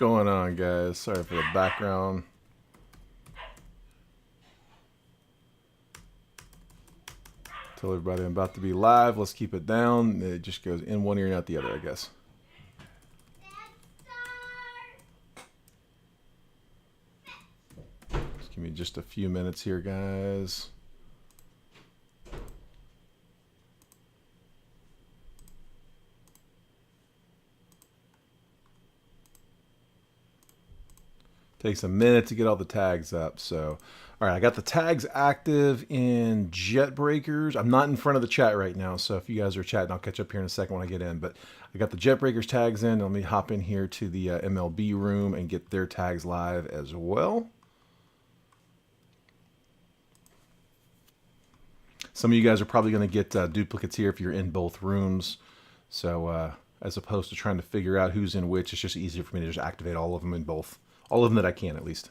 going on, guys? Sorry for the background. Tell everybody I'm about to be live. Let's keep it down. It just goes in one ear and out the other, I guess. Just give me just a few minutes here, guys. Takes a minute to get all the tags up. So, all right, I got the tags active in Jet Breakers. I'm not in front of the chat right now, so if you guys are chatting, I'll catch up here in a second when I get in. But I got the Jet Breakers tags in. Let me hop in here to the MLB room and get their tags live as well. Some of you guys are probably going to get duplicates here if you're in both rooms. So as opposed to trying to figure out who's in which, it's just easier for me to just activate all of them in both. All of them that I can, at least.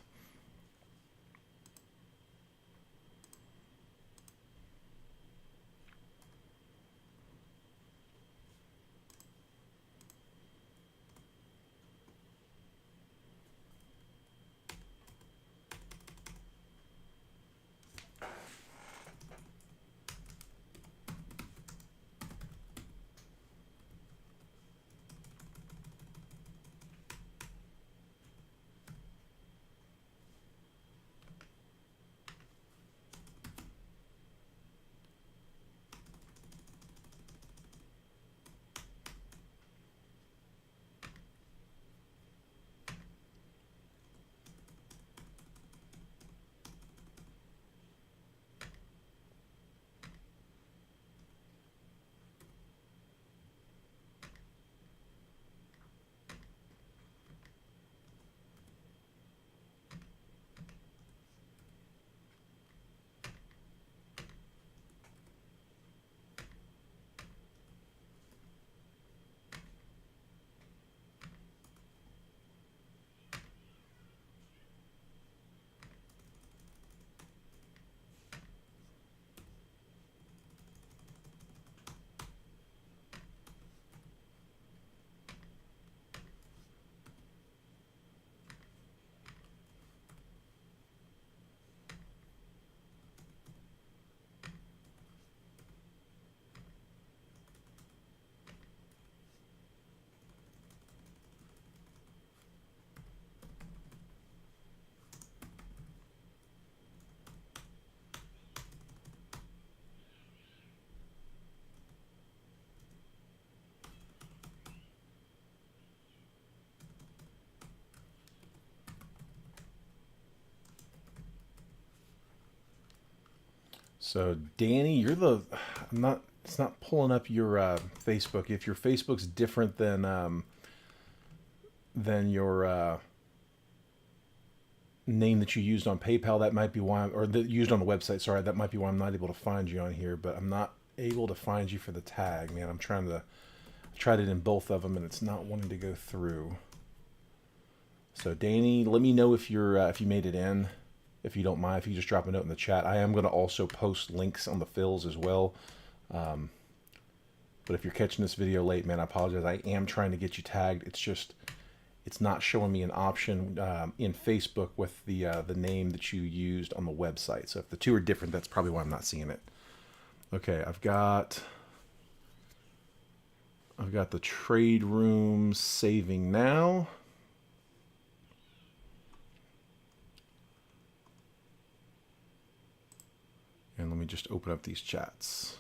So Danny, you're the I'm not. It's not pulling up your Facebook. If your Facebook's different than your name that you used on PayPal, that might be why, or that used on the website. Sorry, that might be why I'm not able to find you on here. But I'm not able to find you for the tag, man. I tried it in both of them, and it's not wanting to go through. So Danny, let me know if you made it in. If you don't mind, if you just drop a note in the chat. I am going to also post links on the fills as well. But if you're catching this video late, man, I apologize. I am trying to get you tagged. It's not showing me an option in Facebook with the name that you used on the website. So if the two are different, that's probably why I'm not seeing it. Okay, I've got the trade room saving now. And let me just open up these chats.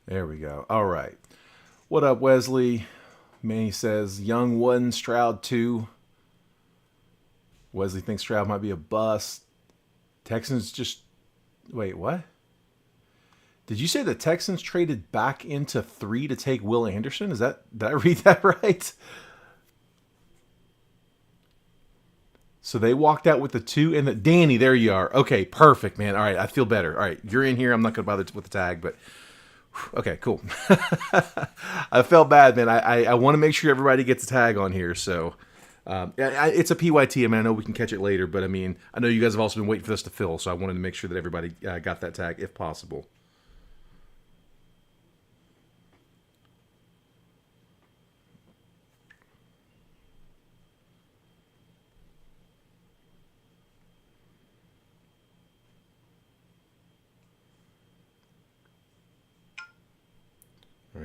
There we go. All right. What up, Wesley? Manny says, Young 1, Stroud 2. Wesley thinks Stroud might be a bust. Texans just... Wait, what? Did you say the Texans traded back into 3 to take Will Anderson? Did I read that right? So they walked out with the 2 and the... Danny, there you are. Okay, perfect, man. All right, I feel better. All right, you're in here. I'm not going to bother with the tag, but... Okay, cool. I felt bad, man. I want to make sure everybody gets a tag on here, so... it's a PYT. I mean, I know we can catch it later, but I mean, I know you guys have also been waiting for this to fill, so I wanted to make sure that everybody got that tag if possible.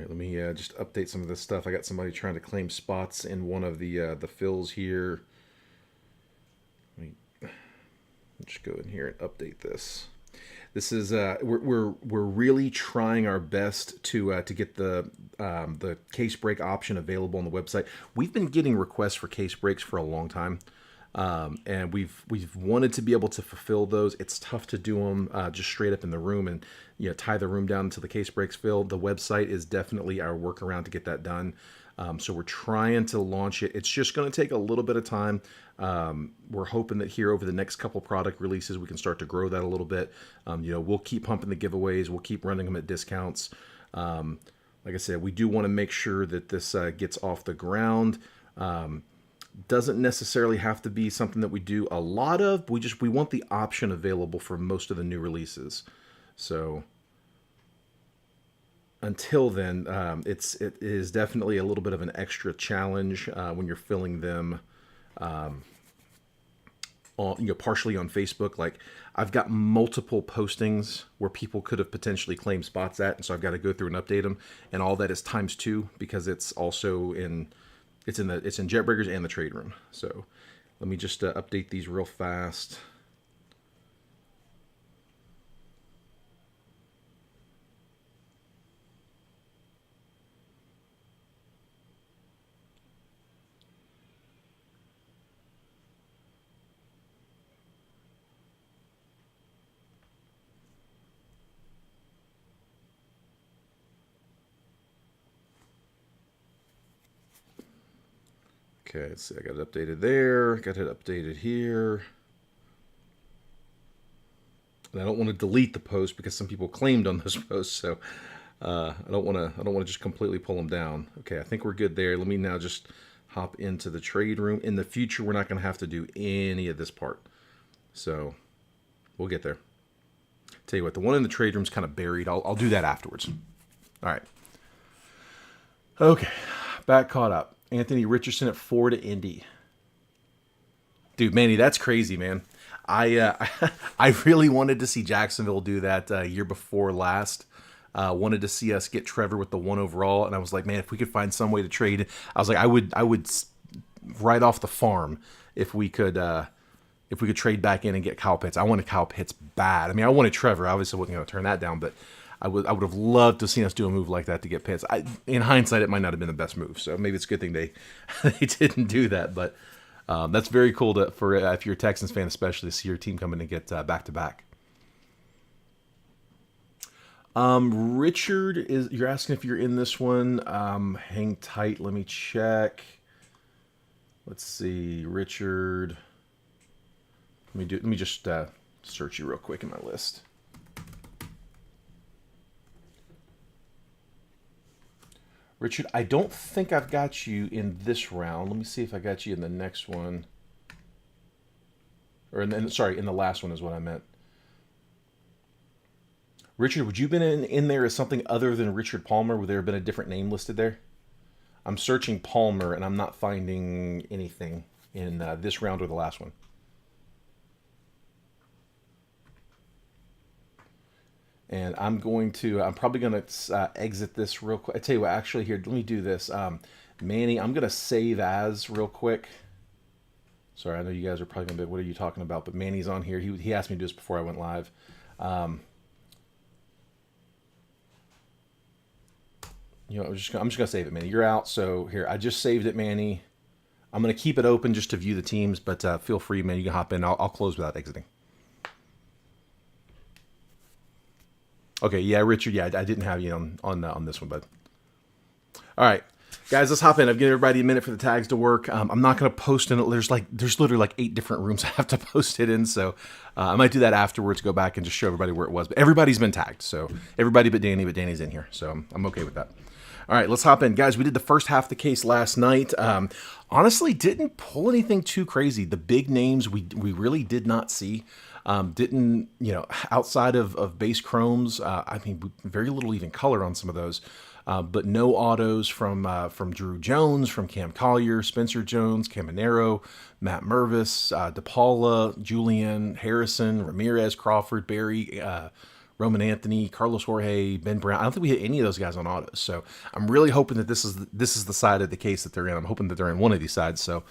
right, let me just update some of this stuff. I got somebody trying to claim spots in one of the fills here. Let me just go in here and update this. This is we're really trying our best to get the case break option available on the website. We've been getting requests for case breaks for a long time, and we've wanted to be able to fulfill those. It's tough to do them just straight up in the room and tie the room down until the case breaks filled. The website is definitely our workaround to get that done. So we're trying to launch it. It's just going to take a little bit of time. We're hoping that here over the next couple product releases, we can start to grow that a little bit. We'll keep pumping the giveaways. We'll keep running them at discounts. Like I said, we do want to make sure that this gets off the ground. Doesn't necessarily have to be something that we do a lot of. We want the option available for most of the new releases. So until then, it is definitely a little bit of an extra challenge when you're filling them partially on Facebook. Like, I've got multiple postings where people could have potentially claimed spots at, and so I've got to go through and update them, and all that is ×2 because it's also in Jetbreakers and the trade room. So let me just update these real fast. Okay, let's see, I got it updated there, got it updated here. And I don't want to delete the post because some people claimed on those posts, so I don't want to just completely pull them down. Okay, I think we're good there. Let me now just hop into the trade room. In the future, we're not going to have to do any of this part. So we'll get there. Tell you what, the one in the trade room is kind of buried. I'll do that afterwards. All right. Okay, back caught up. Anthony Richardson at 4 to Indy. Dude, Manny, that's crazy, man. I really wanted to see Jacksonville do that year before last. Wanted to see us get Trevor with the 1 overall, and I was like, man, if we could find some way to trade, I was like, I would right off the farm if we could trade back in and get Kyle Pitts. I wanted Kyle Pitts bad. I mean, I wanted Trevor. Obviously, wasn't going to turn that down, but I would have loved to have seen us do a move like that to get Pitts. In hindsight, it might not have been the best move, so maybe it's a good thing they didn't do that. But that's very cool for if you're a Texans fan, especially to see your team come in and get back to back. Richard you're asking if you're in this one. Hang tight. Let me check. Let's see, Richard. Let me just search you real quick in my list. Richard, I don't think I've got you in this round. Let me see if I got you in the next one. Or in the last one is what I meant. Richard, would you have been in there as something other than Richard Palmer? Would there have been a different name listed there? I'm searching Palmer, and I'm not finding anything in this round or the last one. And I'm probably going to exit this real quick. I tell you what, actually here, let me do this. Manny, I'm going to save as real quick. Sorry, I know you guys are probably going to be, what are you talking about? But Manny's on here. He asked me to do this before I went live. I'm just going to save it, Manny. You're out. So here, I just saved it, Manny. I'm going to keep it open just to view the teams, but feel free, man. You can hop in. I'll close without exiting. Okay, yeah, Richard, yeah, I didn't have you on this one, bud. All right, guys, let's hop in. I've given everybody a minute for the tags to work. I'm not going to post in it. There's literally like 8 different rooms I have to post it in, so I might do that afterwards, go back and just show everybody where it was. But everybody's been tagged, so everybody but Danny's in here, so I'm okay with that. All right, let's hop in. Guys, we did the first half of the case last night. Honestly, didn't pull anything too crazy. The big names we really did not see. Didn't, outside of base chromes, I mean, very little even color on some of those. But no autos from Drew Jones, from Cam Collier, Spencer Jones, Caminero, Matt Mervis, DePaula, Julian, Harrison, Ramirez, Crawford, Barry, Roman Anthony, Carlos Jorge, Ben Brown. I don't think we hit any of those guys on autos. So I'm really hoping that this is the side of the case that they're in. I'm hoping that they're in one of these sides. So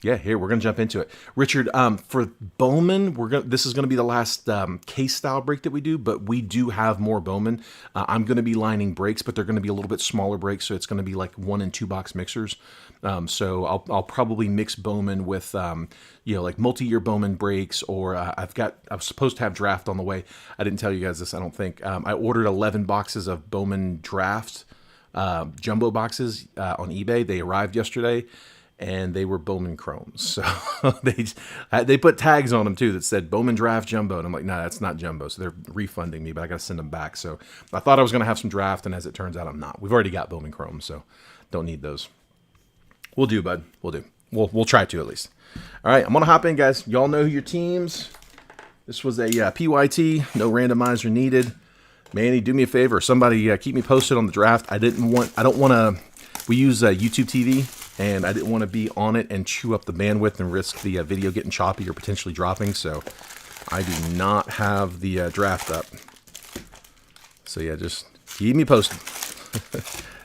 yeah, here we're gonna jump into it. Richard, for Bowman, this is gonna be the last case style break that we do, but we do have more Bowman. I'm gonna be lining breaks, but they're gonna be a little bit smaller breaks, so it's gonna be like 1 and 2 box mixers. So I'll probably mix Bowman with like multi-year Bowman breaks, or I was supposed to have draft on the way. I didn't tell you guys this, I don't think. I ordered 11 boxes of Bowman draft jumbo boxes on eBay. They arrived yesterday, and they were Bowman Chromes. So they put tags on them too that said Bowman Draft Jumbo. And I'm like, no, that's not Jumbo. So they're refunding me, but I got to send them back. So I thought I was going to have some draft, and as it turns out, I'm not. We've already got Bowman Chromes, so don't need those. We'll do, bud. We'll do. We'll try to at least. All right, I'm going to hop in, guys. Y'all know your teams. This was a PYT, no randomizer needed. Manny, do me a favor. Somebody keep me posted on the draft. I don't want to, we use YouTube TV. And I didn't want to be on it and chew up the bandwidth and risk the video getting choppy or potentially dropping. So I do not have the draft up. So yeah, just keep me posted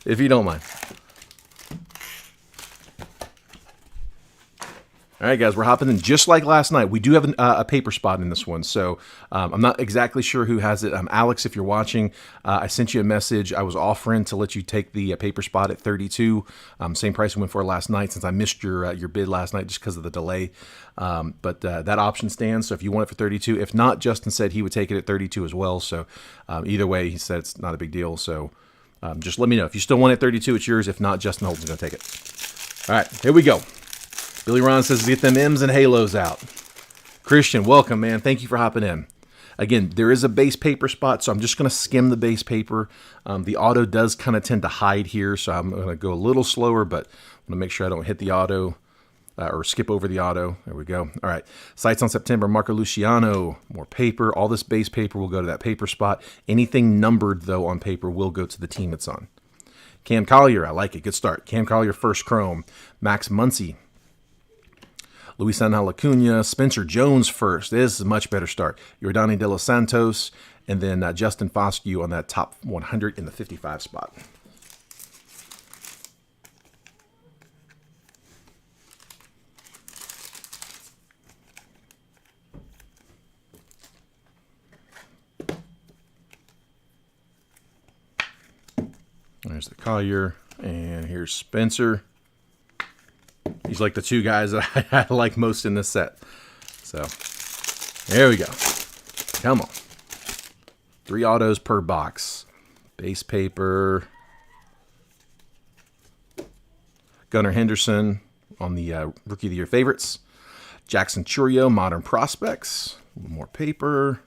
if you don't mind. All right, guys, we're hopping in just like last night. We do have a paper spot in this one, so I'm not exactly sure who has it. Alex, if you're watching, I sent you a message. I was offering to let you take the paper spot at 32, same price we went for last night, since I missed your bid last night just because of the delay. But that option stands, so if you want it for 32. If not, Justin said he would take it at 32 as well, so either way, he said it's not a big deal. So just let me know. If you still want it at 32, it's yours. If not, Justin Holton's going to take it. All right, here we go. Billy Ron says, get them M's and Halos out. Christian, welcome, man. Thank you for hopping in. Again, there is a base paper spot, so I'm just going to skim the base paper. The auto does kind of tend to hide here, so I'm going to go a little slower, but I'm going to make sure I don't hit the auto or skip over the auto. There we go. All right. Sights on September, Marco Luciano, more paper. All this base paper will go to that paper spot. Anything numbered, though, on paper will go to the team it's on. Cam Collier, I like it. Good start. Cam Collier, first chrome. Max Muncy. Luis Angel Acuna, Spencer Jones first. This is a much better start. Yordani De Los Santos, and then Justin Foscue on that top 100 in the 55 spot. There's the Collier, and here's Spencer. He's like the two guys that I like most in this set. So, there we go. Come on. 3 autos per box. Base paper. Gunnar Henderson on the Rookie of the Year favorites. Jackson Churio, Modern Prospects. A little more paper.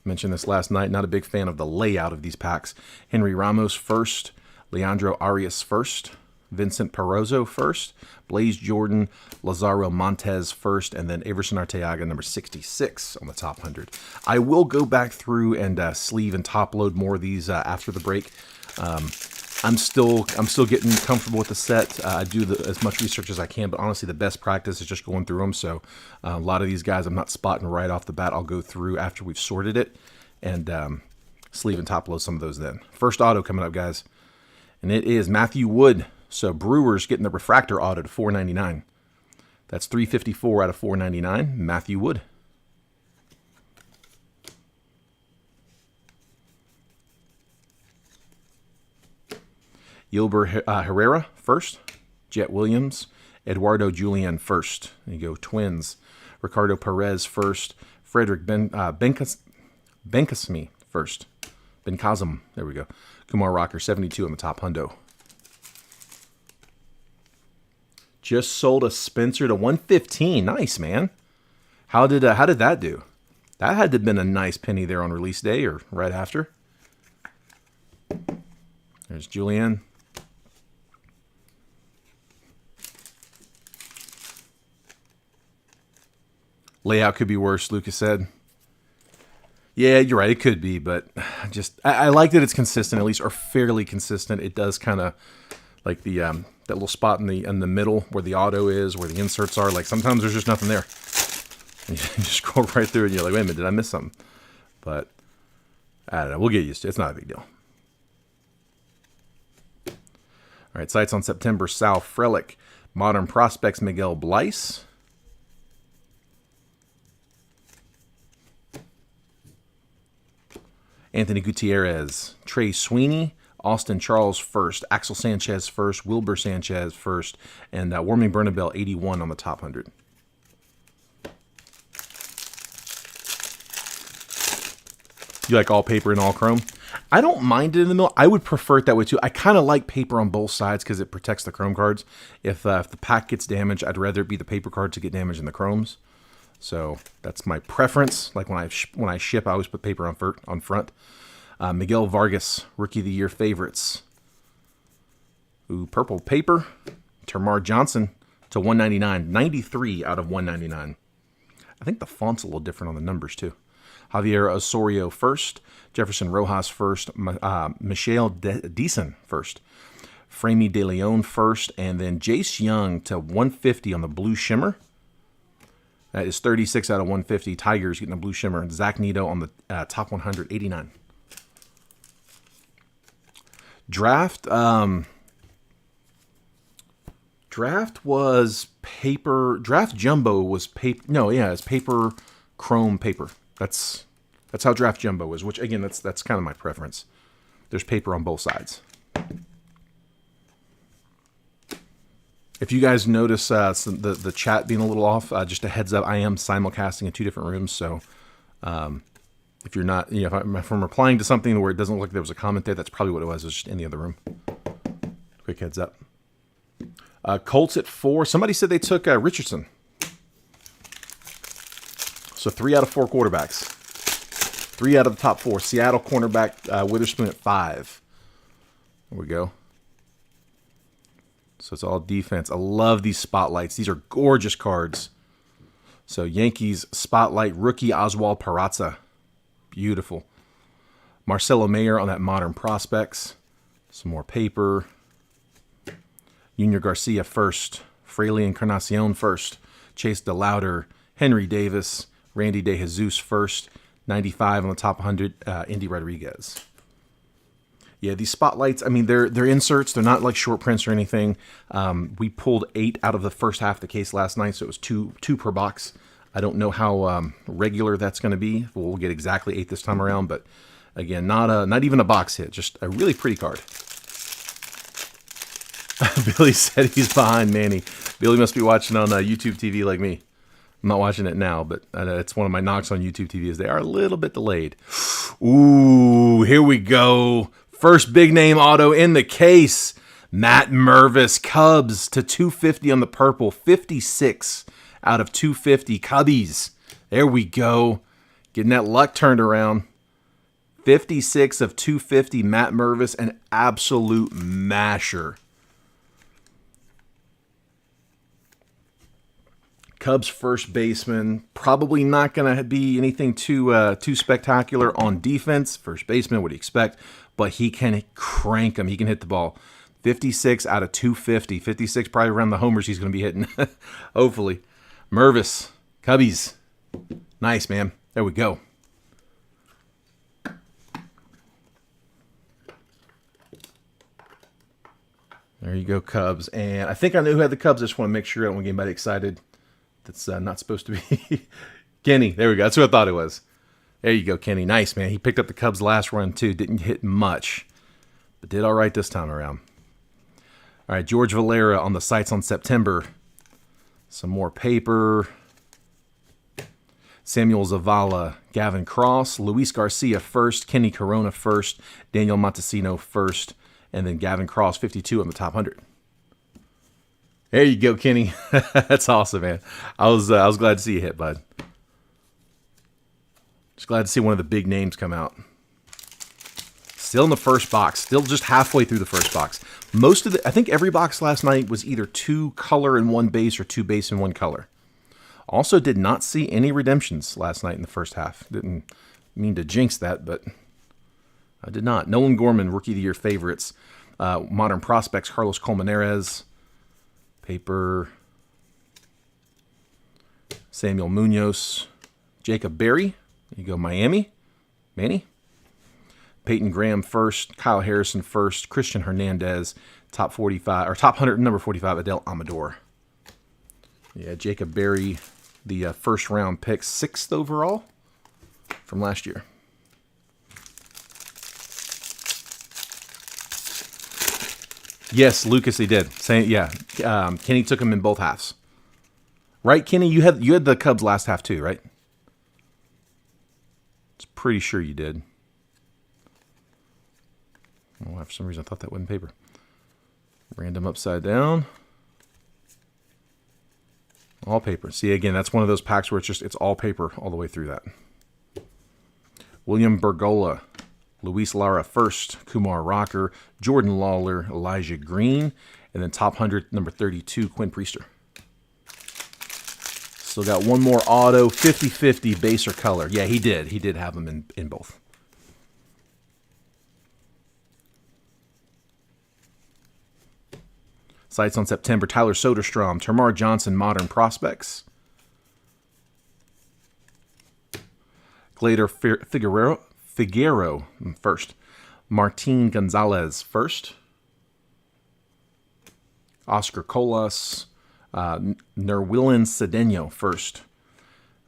Mentioned this last night. Not a big fan of the layout of these packs. Henry Ramos first. Leandro Arias first. Vincent Perozzo first, Blaze Jordan, Lazaro Montez first, and then Everson Arteaga, number 66 on the top 100. I will go back through and sleeve and top load more of these after the break. I'm still getting comfortable with the set. I do as much research as I can, but honestly, the best practice is just going through them. So a lot of these guys I'm not spotting right off the bat. I'll go through after we've sorted it and sleeve and top load some of those then. First auto coming up, guys, and it is Matthew Wood. So Brewers getting the refractor auto to $4.99. That's $354 out of $4.99. Matthew Wood. Yilber Herrera first. Jet Williams. Eduardo Julian first. There you go, Twins. Ricardo Perez first. Frederick Benkasmi first. Benkazem. There we go. Kumar Rocker 72 on the top hundo. Just sold a Spencer to 115. Nice, man. How did that do? That had to have been a nice penny there on release day or right after. There's Julian. Layout could be worse, Lucas said. Yeah, you're right. It could be, but I like that it's consistent, at least, or fairly consistent. It does kind of like the that little spot in the middle where the auto is, where the inserts are. Like sometimes there's just nothing there. And you just scroll right through and you're like, wait a minute, did I miss something? But I don't know. We'll get used to it. It's not a big deal. All right, sights on September. Sal Frelick. Modern Prospects, Miguel Bleis. Anthony Gutierrez. Trey Sweeney. Austin Charles first. Axel Sanchez first. Wilbur Sanchez first. And Warming Bernabel 81 on the top 100. You like all paper and all chrome? I don't mind it in the middle. I would prefer it that way too. I kind of like paper on both sides because it protects the chrome cards. If the pack gets damaged, I'd rather it be the paper cards to get damaged than the chromes. So that's my preference. Like when I ship, I always put paper on front. Miguel Vargas, Rookie of the Year favorites. Ooh, purple paper. Termar Johnson to 199. 93 out of 199. I think the font's a little different on the numbers too. Javier Osorio first, Jefferson Rojas first, Michelle Deason first, Framey De Leon first, and then Jace Young to 150 on the Blue Shimmer. That is 36 out of 150. Tigers getting the Blue Shimmer. And Zach Nito on the top 100, 89. Draft was paper. Draft Jumbo was paper. No, yeah, it's paper, chrome paper. That's how Draft Jumbo is, which again, that's kind of my preference. There's paper on both sides. If you guys notice the chat being a little off, just a heads up, I am simulcasting in 2 different rooms. So if you're not, if I'm replying to something where it doesn't look like there was a comment there, that's probably what it was. It was just in the other room. Quick heads up. Colts at 4. Somebody said they took Richardson. So 3 out of 4 quarterbacks. 3 out of the top 4. Seattle cornerback Witherspoon at 5. There we go. So it's all defense. I love these spotlights. These are gorgeous cards. So Yankees spotlight rookie Oswald Peraza. Beautiful. Marcelo Mayer on that Modern Prospects. Some more paper. Junior Garcia first. Fraley Encarnacion first. Chase DeLauder. Henry Davis. Randy De Jesus first, 95 on the top 100, Indy Rodriguez. Yeah, these spotlights, I mean, they're inserts. They're not like short prints or anything. We pulled 8 out of the first half of the case last night, so it was two per box. I don't know how regular that's going to be. We'll get exactly 8 this time around, but again, not even a box hit, just a really pretty card. Billy said he's behind Manny. Billy must be watching on YouTube TV like me. I'm not watching it now, but it's one of my knocks on YouTube TV is they are a little bit delayed. Ooh, here we go. First big name auto in the case. Matt Mervis, Cubs to 250 on the purple. 56 out of 250. Cubbies. There we go. Getting that luck turned around. 56 of 250. Matt Mervis, an absolute masher. Cubs first baseman, probably not going to be anything too spectacular on defense. First baseman, what do you expect? But he can crank him. He can hit the ball. 56 out of 250. 56 probably around the homers he's going to be hitting. Hopefully. Mervis, Cubbies. Nice, man. There we go. There you go, Cubs. And I think I know who had the Cubs. I just want to make sure I don't want to get anybody excited. That's not supposed to be. Kenny, there we go. That's who I thought it was. There you go, Kenny. Nice, man. He picked up the Cubs last run, too. Didn't hit much, but did all right this time around. All right, George Valera on the sights on September. Some more paper. Samuel Zavala, Gavin Cross, Luis Garcia first, Kenny Corona first, Daniel Montesino first, and then Gavin Cross, 52 on the top 100. There you go, Kenny. That's awesome, man. I was glad to see you hit, bud. Just glad to see one of the big names come out. Still in the first box. Still just halfway through the first box. I think every box last night was either 2 color and 1 base or 2 base and 1 color. Also did not see any redemptions last night in the first half. Didn't mean to jinx that, but I did not. Nolan Gorman, Rookie of the Year favorites. Modern Prospects, Carlos Colmenares. Paper. Samuel Munoz. Jacob Berry. There you go, Miami. Manny. Peyton Graham first, Kyle Harrison first, Christian Hernandez, top 45, or top 100, number 45, Adele Amador. Yeah, Jacob Berry, the first round pick, 6th overall from last year. Yes, Lucas, he did. Saying, yeah, Kenny took him in both halves. Right, Kenny? You had the Cubs last half too, right? It's pretty sure you did. Oh, for some reason, I thought that wasn't paper. Random upside down. All paper. See, again, that's one of those packs where it's all paper all the way through that. William Bergola, Luis Lara first, Kumar Rocker, Jordan Lawler, Elijah Green, and then top 100, number 32, Quinn Priester. Still got one more auto, 50-50 base or color. Yeah, he did. He did have them in both. Sights on September, Tyler Soderstrom, Termarr Johnson, Modern Prospects. Glader Figueroa first. Martin Gonzalez first. Oscar Colas, Nerwilin Cedeno first.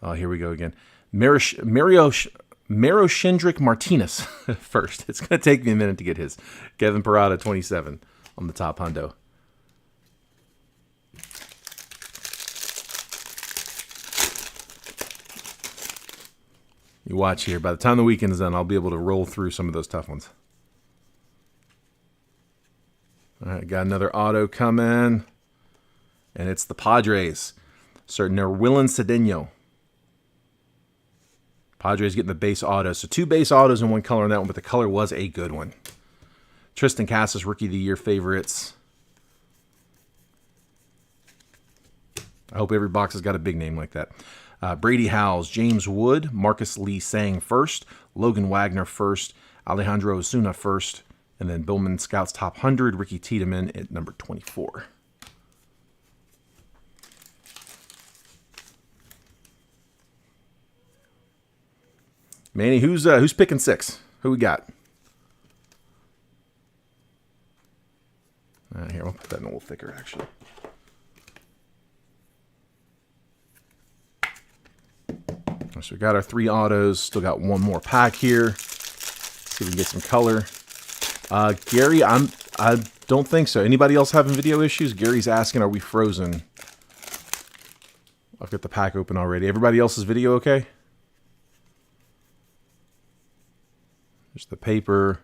Here we go again. Mario Shindrick Martinez first. It's going to take me a minute to get his. Kevin Parada, 27 on the top hundo. You watch here. By the time the weekend is done, I'll be able to roll through some of those tough ones. All right, got another auto coming. And it's the Padres. Certain Nerwilin Cedeno. Padres getting the base auto. So 2 base autos and 1 color on that one, but the color was a good one. Tristan Casas, Rookie of the Year favorites. I hope every box has got a big name like that. Brady Howes, James Wood, Marcus Lee Sang first, Logan Wagner first, Alejandro Osuna first, and then Bowman Scouts top 100, Ricky Tiedemann at number 24. Manny, who's picking 6? Who we got? Here, I'll put that in a little thicker, actually. So we got our 3 autos. Still got one more pack here. See if we can get some color. Gary, I don't think so. Anybody else having video issues? Gary's asking, are we frozen? I've got the pack open already. Everybody else's video okay? There's the paper.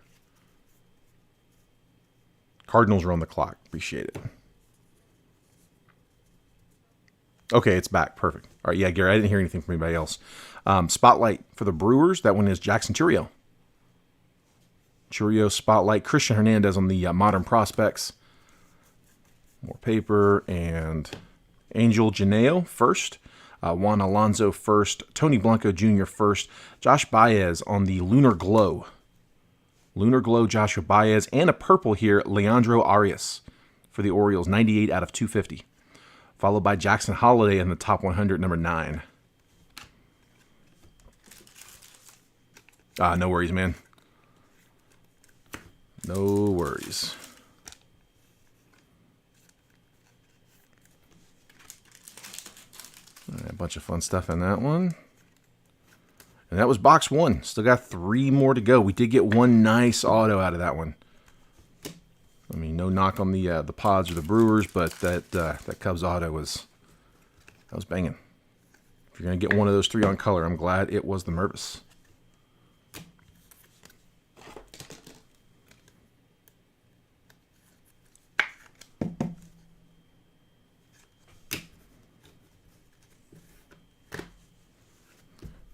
Cardinals are on the clock. Appreciate it. Okay, it's back. Perfect. All right, yeah, Gary, I didn't hear anything from anybody else. Spotlight for the Brewers. That one is Jackson Chourio. Chourio Spotlight. Christian Hernandez on the Modern Prospects. More paper. And Angel Janeo first. Juan Alonso first. Tony Blanco Jr. first. Josh Baez on the Lunar Glow. Lunar Glow, Joshua Baez. And a purple here, Leandro Arias for the Orioles. 98 out of 250. Followed by Jackson Holiday in the top 100, number 9. No worries, man. No worries. Right, a bunch of fun stuff in that one. And that was box 1. Still got 3 more to go. We did get one nice auto out of that one. I mean, no knock on the Pods or the Brewers, but that Cubs auto was banging. If you're gonna get one of those 3 on color, I'm glad it was the Mervis.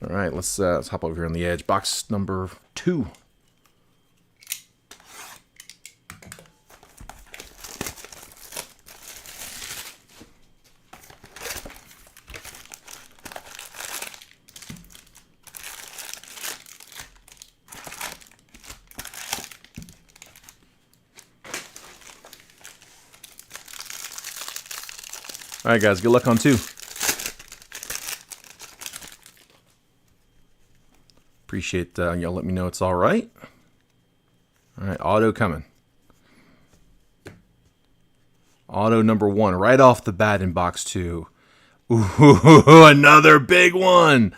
All right, let's hop over here on the edge. Box number 2. All right, guys, good luck on 2. Appreciate y'all let me know it's all right. All right, auto coming. Auto number 1, right off the bat in box 2. Ooh, another big one.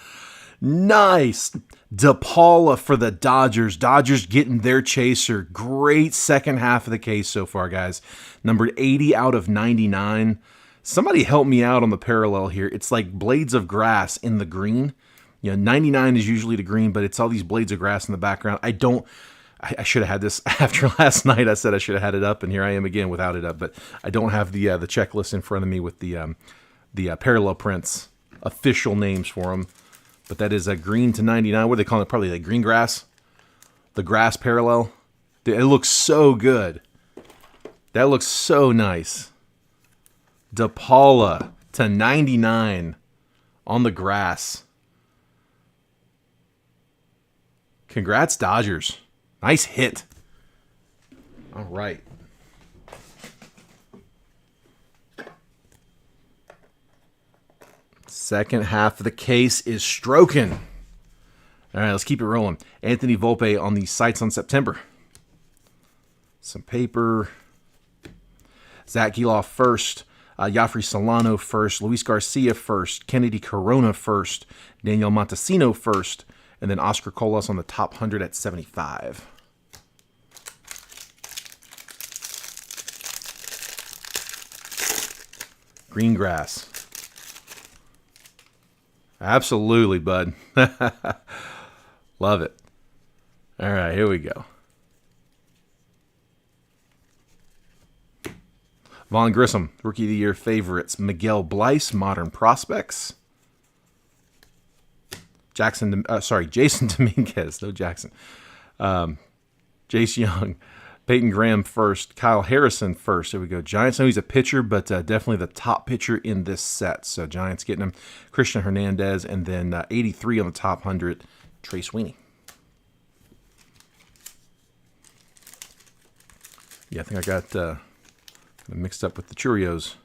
Nice. DePaula for the Dodgers. Dodgers getting their chaser. Great second half of the case so far, guys. Numbered 80 out of 99. Somebody help me out on the parallel here. It's like blades of grass in the green. 99 is usually the green, but it's all these blades of grass in the background. I should have had this after last night. I said I should have had it up, and here I am again without it up. But I don't have the checklist in front of me with the parallel prints, official names for them. But that is a green to 99. What do they call it? Probably like green grass. The grass parallel. It looks so good. That looks so nice. DePaula to 99 on the grass. Congrats, Dodgers. Nice hit. All right. Second half of the case is stroking. All right, let's keep it rolling. Anthony Volpe on the Sights on September. Some paper. Zach Geloff first. Yafri Solano first. Luis Garcia first. Kennedy Corona first. Daniel Montesino first. And then Oscar Colas on the top 100 at 75. Green grass. Absolutely, bud. Love it. All right, here we go. Vaughn Grissom, Rookie of the Year favorites. Miguel Bleis, Modern Prospects. Jason Dominguez, no Jackson. Jace Young, Peyton Graham first, Kyle Harrison first. There we go. Giants, I know he's a pitcher, but definitely the top pitcher in this set. So Giants getting him. Christian Hernandez, and then 83 on the top 100, Trey Sweeney. Yeah, I think I got mixed up with the Cheerios.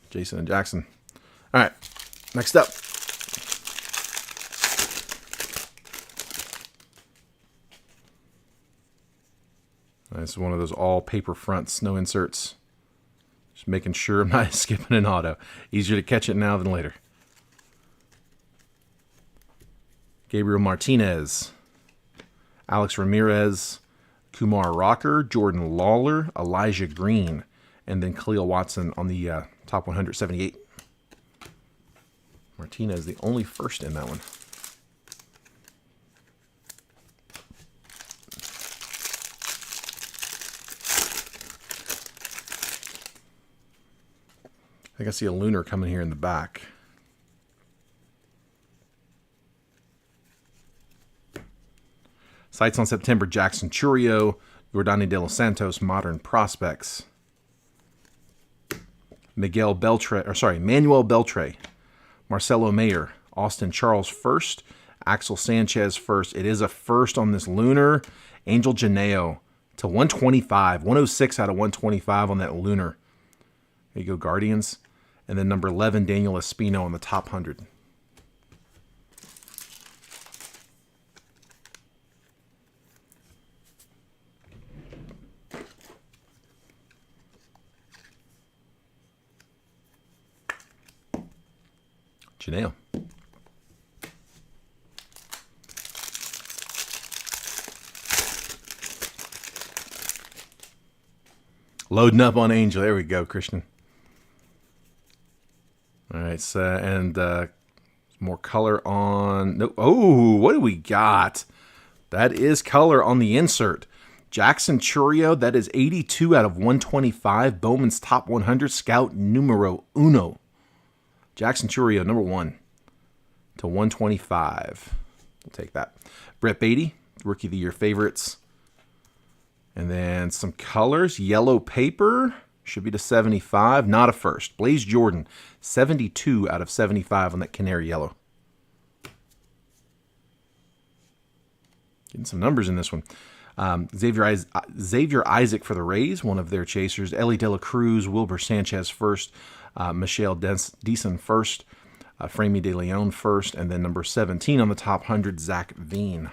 Jason and Jackson. All right, next up. This is one of those all paper fronts, no inserts. Just making sure I'm not skipping an auto. Easier to catch it now than later. Gabriel Martinez, Alex Ramirez, Kumar Rocker, Jordan Lawler, Elijah Green, and then Khalil Watson on the top 178. Martinez, the only first in that one. I think I see a lunar coming here in the back. Sights on September, Jackson Churio, Yordani De Los Santos, Modern Prospects. Manuel Beltre, Marcelo Mayer, Austin Charles first, Axel Sanchez first. It is a first on this lunar. Angel Janeo to 125, 106 out of 125 on that lunar. There you go, Guardians. And then number 11, Daniel Espino on the top 100. Janelle. Loading up on Angel. There we go, Christian. All right, so, and more color on... No, oh, what do we got? That is color on the insert. Jackson Churio, that is 82 out of 125. Bowman's top 100, scout numero uno. Jackson Churio, number 1 to 125. We'll take that. Brett Beatty, Rookie of the Year favorites. And then some colors. Yellow paper. Should be to 75. Not a first. Blaze Jordan, 72 out of 75 on that canary yellow. Getting some numbers in this one. Xavier Isaac for the Rays, one of their chasers. Ellie De La Cruz, Wilbur Sanchez first. Michelle Deason first. Framey De Leon first, and then number 17 on the top 100, Zach Veen.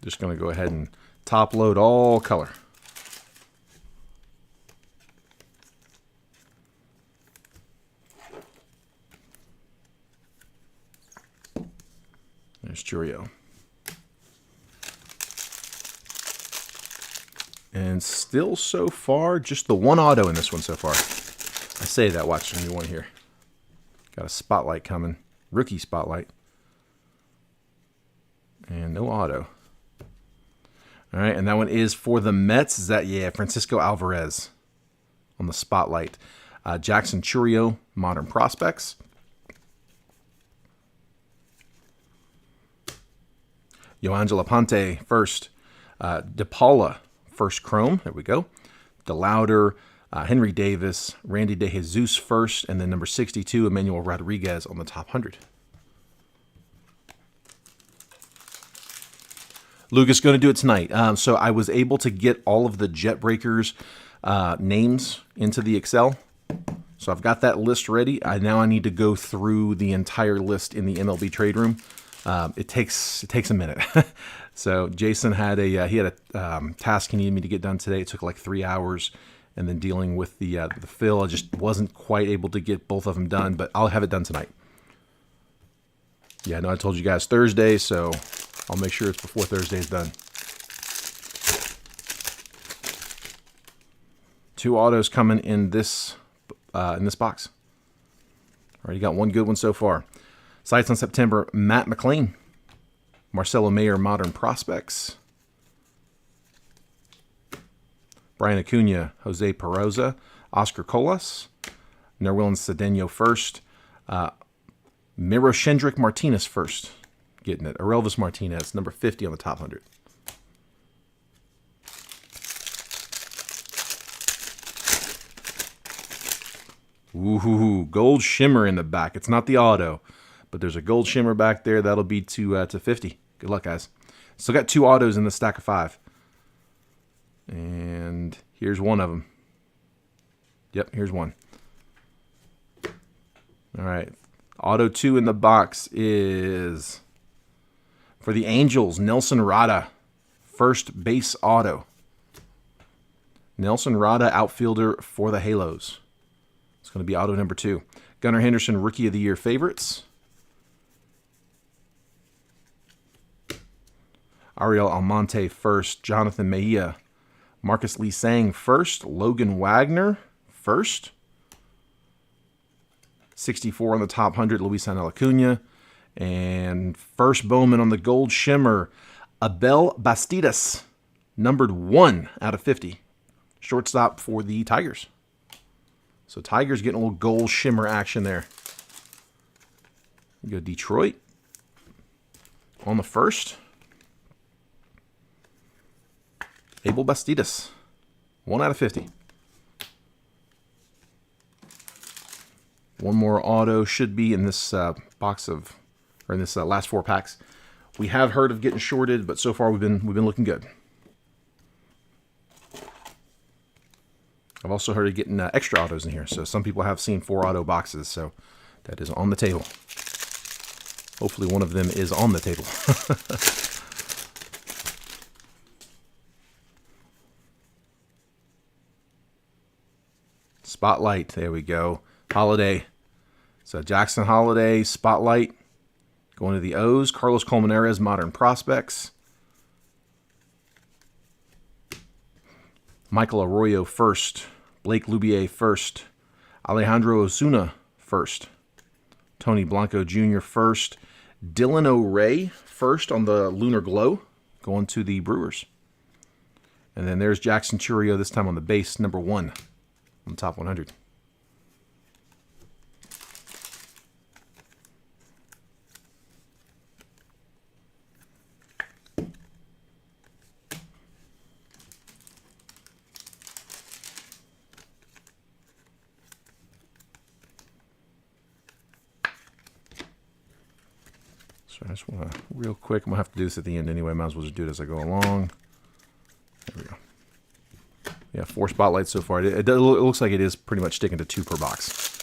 Just going to go ahead and top load all color. There's Churio. And still so far, just the one auto in this one so far. I say that, watch the new one here. Got a spotlight coming. Rookie spotlight. And no auto. All right, and that one is for the Mets. Is that, yeah, Francisco Alvarez on the spotlight. Jackson Churio, Modern Prospects. Yoangela Ponte first. DePaula first Chrome. There we go. DeLauder, Henry Davis, Randy DeJesus first, and then number 62, Emmanuel Rodriguez on the top 100. Lucas going to do it tonight. So I was able to get all of the Jet Breakers names into the Excel. So I've got that list ready. Now I need to go through the entire list in the MLB trade room. It takes a minute. So Jason had a task he needed me to get done today. It took like 3 hours, and then dealing with the fill, I just wasn't quite able to get both of them done. But I'll have it done tonight. Yeah, I know I told you guys Thursday, so I'll make sure it's before Thursday's done. 2 autos coming in this box. Already got one good one so far. Sights on September, Matt McLean. Marcelo Mayer, Modern Prospects. Brian Acuna, Jose Peroza. Oscar Colas. Nerwin Cedeno first. Miroshendrick Martinez first. Getting it. Aurelvis Martinez, number 50 on the top 100. Ooh, gold shimmer in the back. It's not the auto, but there's a gold shimmer back there. That'll be to 50. Good luck, guys. Still got 2 autos in the stack of 5. And here's one of them. Yep, here's one. All right. Auto 2 in the box is for the Angels, Nelson Rada. First base auto. Nelson Rada, outfielder for the Halos. It's going to be auto number 2. Gunnar Henderson, Rookie of the Year favorites. Ariel Almonte first. Jonathan Mejia. Marcus Lee Sang first. Logan Wagner first. 64 on the top 100, Luis Acuna. And first Bowman on the gold shimmer, Abel Bastidas, numbered 1 out of 50. Shortstop for the Tigers. So Tigers getting a little gold shimmer action there. We go Detroit on the first. Abel Bastidas, 1 out of 50. One more auto should be in this box of, or in this last 4 packs. We have heard of getting shorted, but so far we've been looking good. I've also heard of getting extra autos in here. So some people have seen 4 auto boxes, so that is on the table. Hopefully one of them is on the table. Spotlight, there we go. Holiday. So Jackson Holiday, Spotlight. Going to the O's. Carlos Colmenares, Modern Prospects. Michael Arroyo first. Blake Lubier first. Alejandro Osuna first. Tony Blanco Jr. first. Dylan O'Ray first on the Lunar Glow. Going to the Brewers. And then there's Jackson Churio, this time on the base, number 1 on the top 100. So I just want to, real quick, I'm going to have to do this at the end anyway. Might as well just do it as I go along. There we go. Yeah, 4 spotlights so far. It looks like it is pretty much sticking to 2 per box.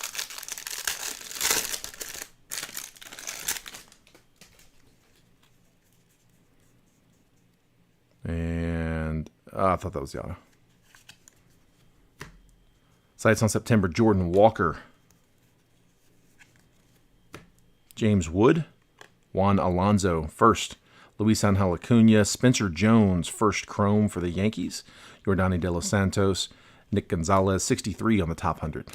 And I thought that was the auto. Sights on September, Jordan Walker. James Wood. Juan Alonso, first. Luis Angel Acuna. Spencer Jones, first chrome for the Yankees. Yordani De Los Santos. Nick Gonzalez, 63 on the top 100.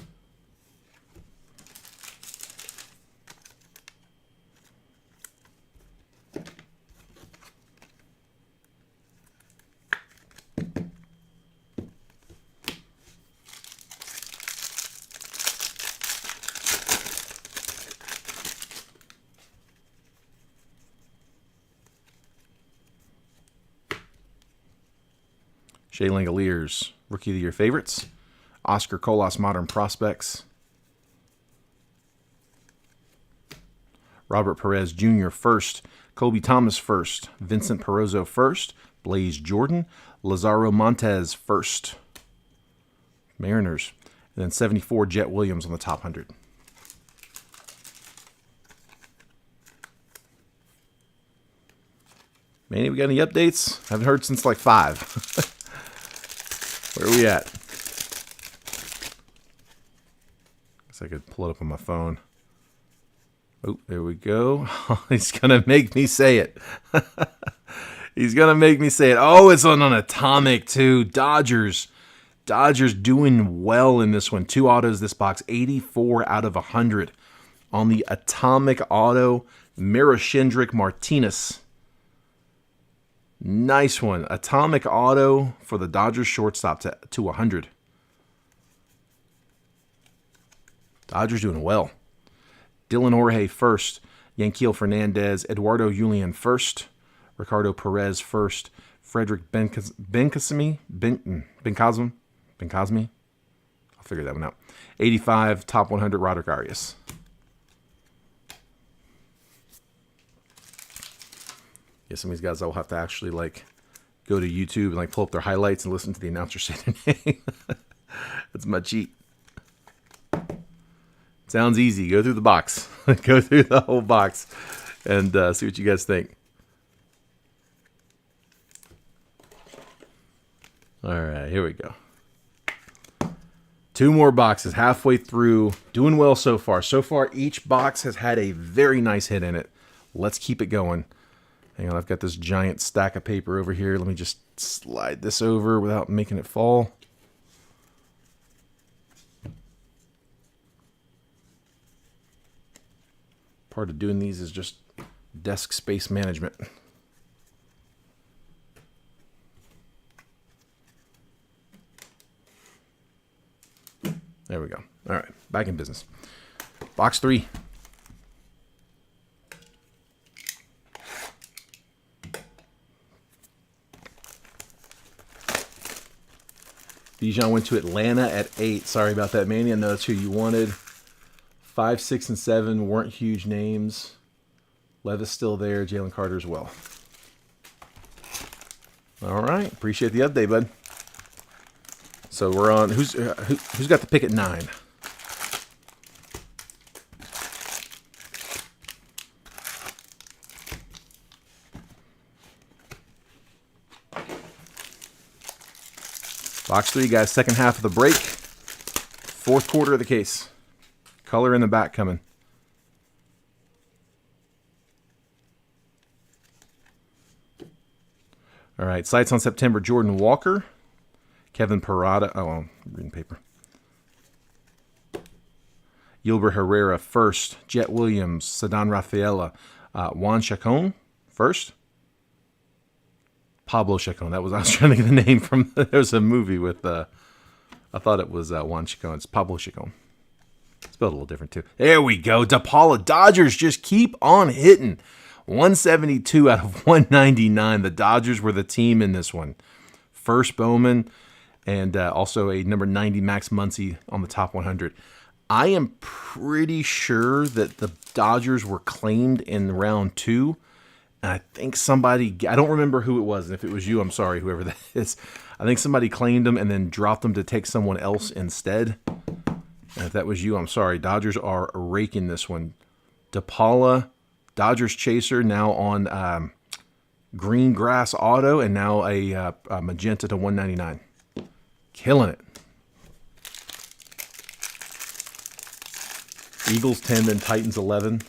Shea Langoliers, Rookie of the Year favorites. Oscar Colas, Modern Prospects. Robert Perez Jr. first. Kobe Thomas first. Vincent Perozzo first. Blaze Jordan. Lazaro Montez first. Mariners. And then 74, Jet Williams on the top 100. Manny, we got any updates? Haven't heard since like 5. Where are we at? Guess I could pull it up on my phone. Oh, there we go. He's going to make me say it. He's going to make me say it. Oh, it's on an atomic too. Dodgers. Dodgers doing well in this one. 2 autos this box. 84 out of 100. On the atomic auto, Marashindrick Martinez. Nice one. Atomic auto for the Dodgers shortstop to 100. Dodgers doing well. Dylan Jorge first. Yanquiel Fernandez. Eduardo Julian first. Ricardo Perez first. Frederick Bencosme. I'll figure that one out. 85, top 100, Roderick Arias. Yeah, some of these guys I'll have to actually like go to YouTube and like pull up their highlights and listen to the announcer say their name. That's my cheat. Sounds easy. Go through the box. Go through the whole box and see what you guys think. All right, here we go. 2 more boxes, halfway through. Doing well so far. So far, each box has had a very nice hit in it. Let's keep it going. Hang on, I've got this giant stack of paper over here. Let me just slide this over without making it fall. Part of doing these is just desk space management. There we go. All right, back in business. Box 3. Bijan went to Atlanta at 8. Sorry about that, Manny. I know that's who you wanted. 5, 6, and 7 weren't huge names. Levis still there. Jalen Carter as well. All right. Appreciate the update, bud. So we're on. Who's got the pick at 9? Box 3, guys. Second half of the break. 4th quarter of the case. Color in the back coming. All right. Sights on September. Jordan Walker. Kevin Parada. Oh, I'm reading paper. Yilber Herrera first. Jet Williams. Ceddanne Rafaela. Juan Chacon first. Pablo Chacon. I was trying to get the name from. There was a movie with. I thought it was Juan Chacon. It's Pablo Chacon. Spelled a little different too. There we go. DePaula. Dodgers just keep on hitting. 172 out of 199. The Dodgers were the team in this one. First Bowman, and also a number 90 Max Muncy on the top 100. I am pretty sure that the Dodgers were claimed in round 2. And I think somebody, I don't remember who it was. And if it was you, I'm sorry, whoever that is. I think somebody claimed them and then dropped them to take someone else instead. And if that was you, I'm sorry. Dodgers are raking this one. DePaula, Dodgers chaser, now on green grass auto, and now a magenta to 199. Killing it. Eagles 10, then Titans 11.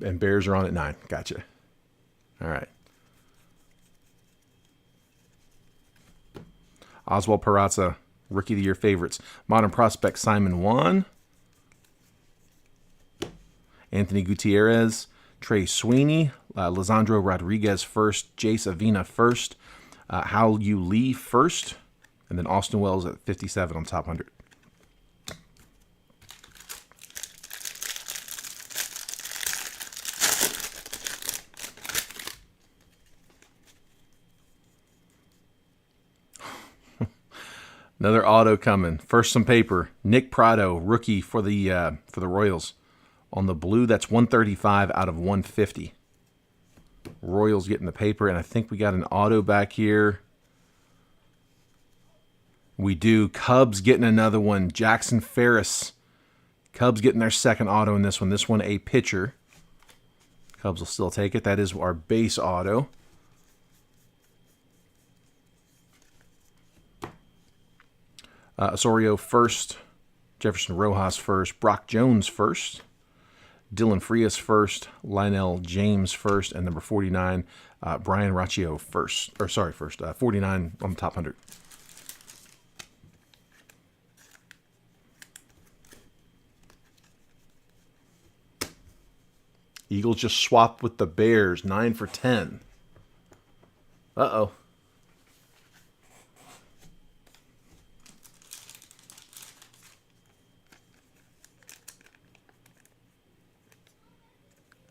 And Bears are on at 9. Gotcha. All right. Oswald Peraza, Rookie of the Year favorites. Modern prospect Simon Wan. Anthony Gutierrez. Trey Sweeney. Lisandro Rodriguez first. Jace Avina first. Hao Yu Lee first. And then Austin Wells at 57 on top 100. Another auto coming. First some paper. Nick Prado, rookie for the Royals. On the blue, that's 135 out of 150. Royals getting the paper, and I think we got an auto back here. We do. Cubs getting another one. Jackson Ferris. Cubs getting their second auto in this one. This one a pitcher. Cubs will still take it. That is our base auto. Osorio first. Jefferson Rojas first. Brock Jones first. Dylan Frias first. Lionel James first. And number 49, Brian Raccio first. 49 on the top 100. Eagles just swapped with the Bears. 9 for 10. Uh-oh.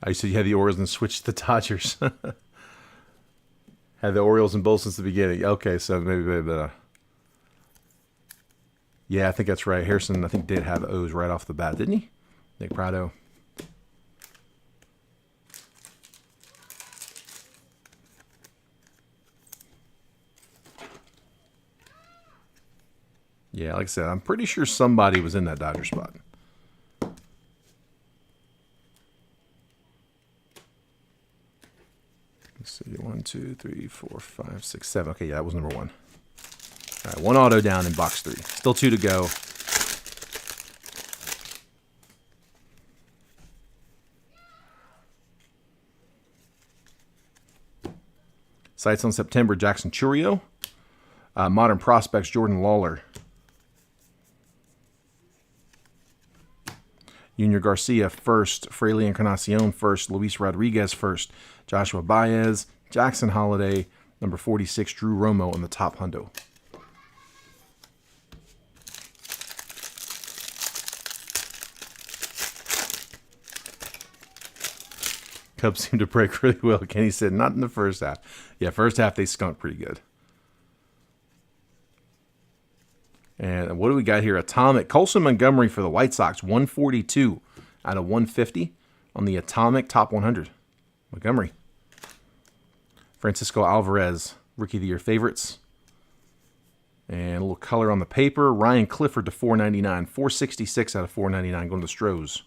I said you had the Orioles and switched the Dodgers. Had the Orioles in both since the beginning. Okay, so maybe yeah, I think that's right. Harrison, I think, did have O's right off the bat, didn't he? Nick Prado. Yeah, like I said, I'm pretty sure somebody was in that Dodger spot. Let's see, 1, 2, 3, 4, 5, 6, 7. Okay, yeah, that was number 1. All right, 1 auto down in box 3. Still 2 to go. Sights on September, Jackson Churio. Modern prospects, Jordan Lawler. Junior Garcia first, Fraley Encarnacion first, Luis Rodriguez first, Joshua Baez, Jackson Holiday, number 46, Drew Romo on the top hundo. Cubs seem to break really well. Kenny said, not in the first half. Yeah, first half they skunked pretty good. And what do we got here? Atomic. Colson Montgomery for the White Sox. 142 out of 150 on the Atomic top 100. Montgomery. Francisco Alvarez, Rookie of the Year favorites. And a little color on the paper. Ryan Clifford to 499. 466 out of 499 going to the Stros.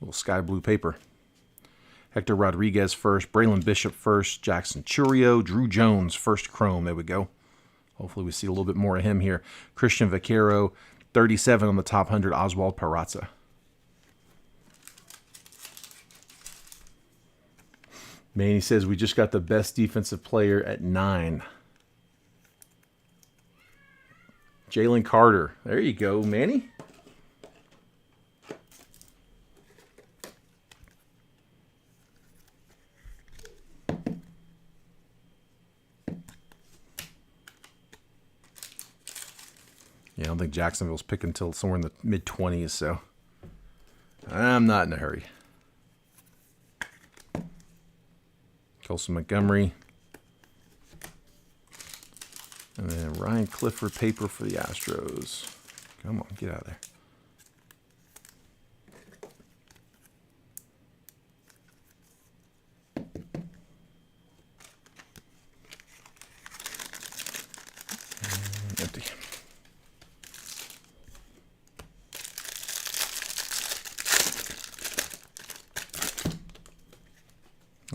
Little sky blue paper. Hector Rodriguez first. Braylon Bishop first. Jackson Churio. Drew Jones first chrome. There we go. Hopefully we see a little bit more of him here. Christian Vaquero, 37 on the top 100. Oswald Peraza. Manny says we just got the best defensive player at 9. Jalen Carter. There you go, Manny. Yeah, I don't think Jacksonville's picking until somewhere in the mid-20s, so I'm not in a hurry. Colson Montgomery. And then Ryan Clifford paper for the Astros. Come on, get out of there. Empty.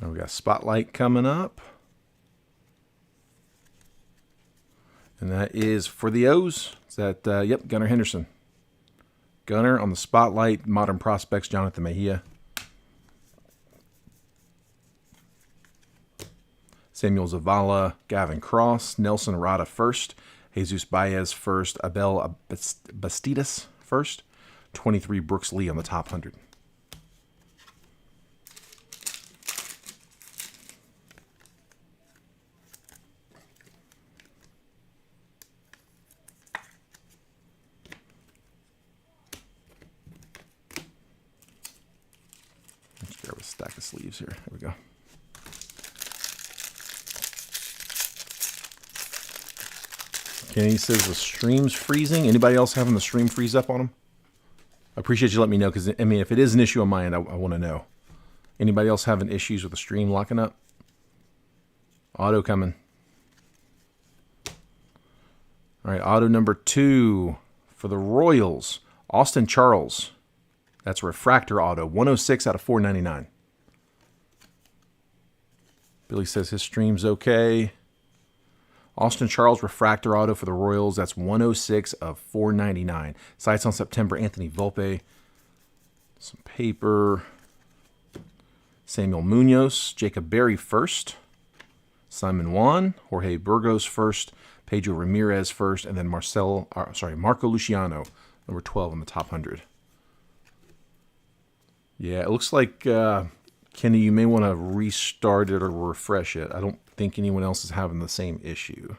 Oh, we got Spotlight coming up. And that is for the O's. Is that, yep, Gunnar Henderson. Gunnar on the Spotlight, Modern Prospects, Jonathan Mejia. Samuel Zavala, Gavin Cross, Nelson Rada first, Jesus Baez first, Abel Bastidas first, 23 Brooks Lee on the top 100. Let's grab a stack of sleeves here. There we go. Kenny says the stream's freezing. Anybody else having the stream freeze up on them? I appreciate you letting me know, because, I mean, if it is an issue on my end, I want to know. Anybody else having issues with the stream locking up? Auto coming. All right, auto number 2 for the Royals. Austin Charles. That's a refractor auto. 106 out of 499. Billy says his stream's okay. Austin Charles refractor auto for the Royals. That's 106 of 499. Sights on September. Anthony Volpe. Some paper. Samuel Munoz. Jacob Berry first. Simon Juan. Jorge Burgos first. Pedro Ramirez first. And then Marco Luciano, number 12 on the top 100. Yeah, it looks like, Kenny, you may want to restart it or refresh it. I don't think anyone else is having the same issue.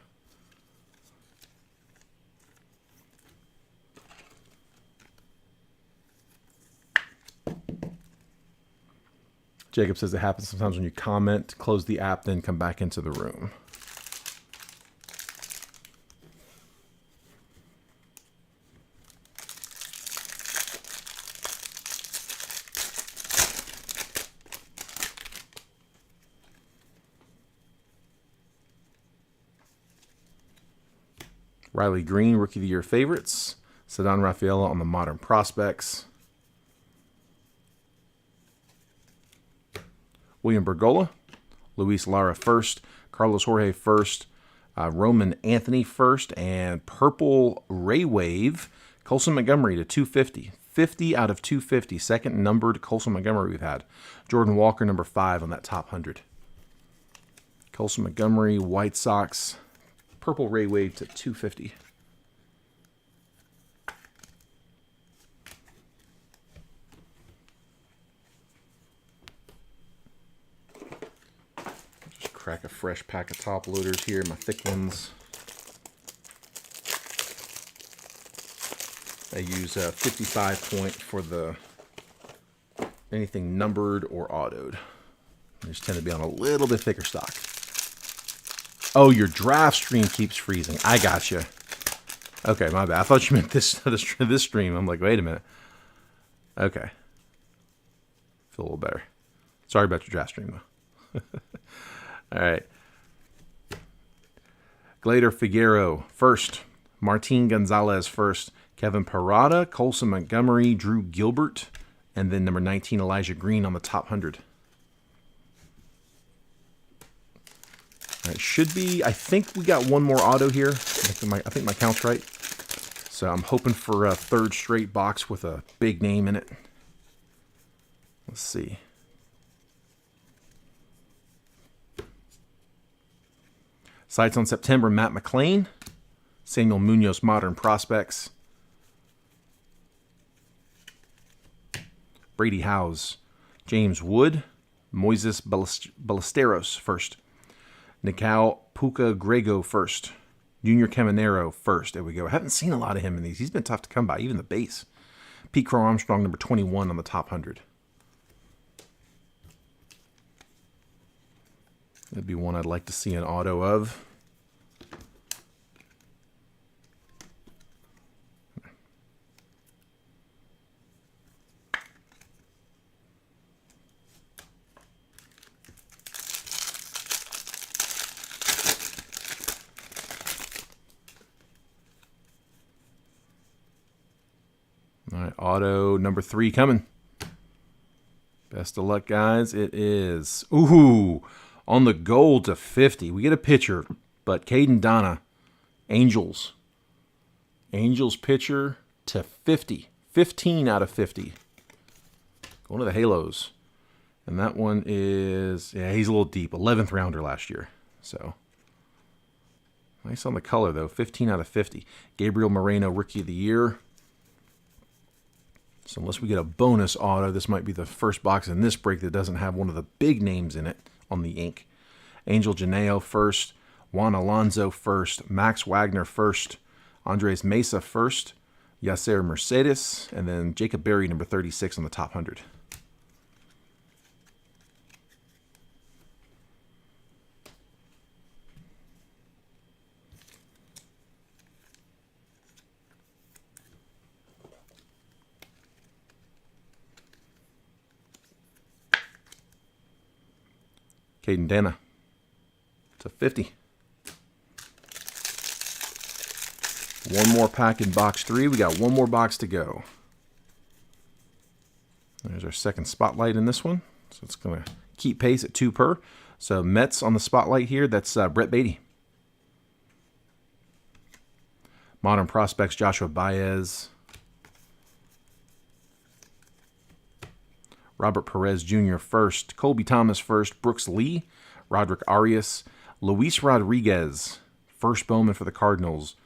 Jacob says it happens sometimes when you comment, close the app, then come back into the room. Riley Green, Rookie of the Year favorites. Ceddanne Rafaela on the Modern Prospects. William Bergolla. Luis Lara first. Carlos Jorge first. Roman Anthony first. And Purple Ray Wave. Colson Montgomery to 250. 50 out of 250. Second numbered Colson Montgomery we've had. Jordan Walker, number 5 on that top 100. Colson Montgomery, White Sox. Purple Ray Wave to 250. Just crack a fresh pack of top loaders here, my thick ones. I use a 55 point for the anything numbered or autoed. They just tend to be on a little bit thicker stock. Oh, your draft stream keeps freezing. I gotcha. Okay, my bad. I thought you meant this stream. I'm like, wait a minute. Okay. Feel a little better. Sorry about your draft stream, though. All right. Glader Figueroa first. Martin Gonzalez first. Kevin Parada, Colson Montgomery, Drew Gilbert, and then number 19, Elijah Green on the top 100. It should be, I think we got one more auto here. I think my count's right. So I'm hoping for a third straight box with a big name in it. Let's see. Sights on September, Matt McClain. Samuel Munoz, Modern Prospects. Brady Howes. James Wood. Moises Ballesteros first. Nikao Puka Grego first. Junior Caminero first. There we go. I haven't seen a lot of him in these. He's been tough to come by, even the base. Pete Crow Armstrong, number 21 on the top 100. That'd be one I'd like to see an auto of. auto number 3 coming. Best of luck, guys. It is, ooh, on the gold to 50. We get a pitcher, but Caden Donna, Angels. Angels pitcher to 50. 15 out of 50. Going to the Halos. And that one is, yeah, he's a little deep. 11th rounder last year. So, nice on the color, though. 15 out of 50. Gabriel Moreno, Rookie of the Year. So unless we get a bonus auto, this might be the first box in this break that doesn't have one of the big names in it on the ink. Angel Janeo first. Juan Alonso first. Max Wagner first. Andres Mesa first. Yasser Mercedes. And then Jacob Berry, number 36 on the top 100. Caden Dana to 50. One more pack in box 3. We got one more box to go. There's our second spotlight in this one. So it's going to keep pace at 2 per. So Mets on the spotlight here. That's Brett Beatty. Modern Prospects, Joshua Baez. Robert Perez Jr. first, Colby Thomas first, Brooks Lee, Roderick Arias, Luis Rodriguez, first Bowman for the Cardinals.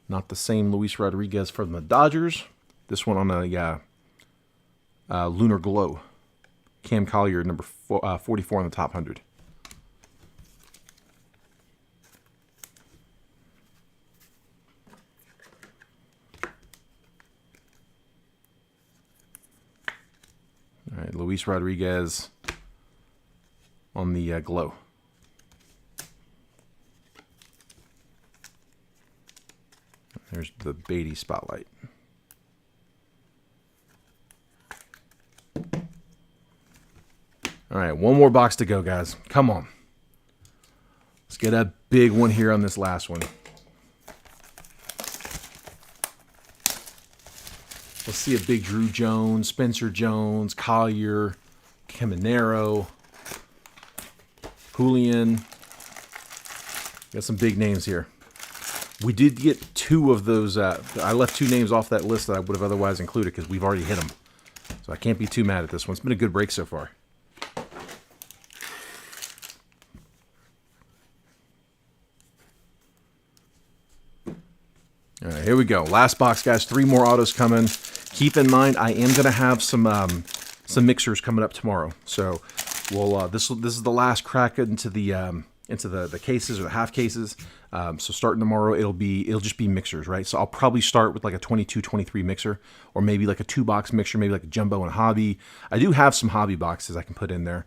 Not the same Luis Rodriguez from the Dodgers. This one on a Lunar Glow. Cam Collier, number 44 on the top 100. All right, Luis Rodriguez on the Glow. There's the Beatty spotlight. All right, one more box to go, guys. Come on. Let's get a big one here on this last one. Let's see a big Drew Jones, Spencer Jones, Collier, Caminero, Julian. Got some big names here. We did get 2 of those. I left 2 names off that list that I would have otherwise included because we've already hit them. So I can't be too mad at this one. It's been a good break so far. All right, here we go. Last box, guys. 3 more autos coming. Keep in mind, I am going to have some mixers coming up tomorrow. So we'll this is the last crack into the cases or the half cases. So starting tomorrow, it'll just be mixers, right? So I'll probably start with like a 22, 23 mixer, or maybe like a 2-box mixer, maybe like a jumbo and hobby. I do have some hobby boxes I can put in there.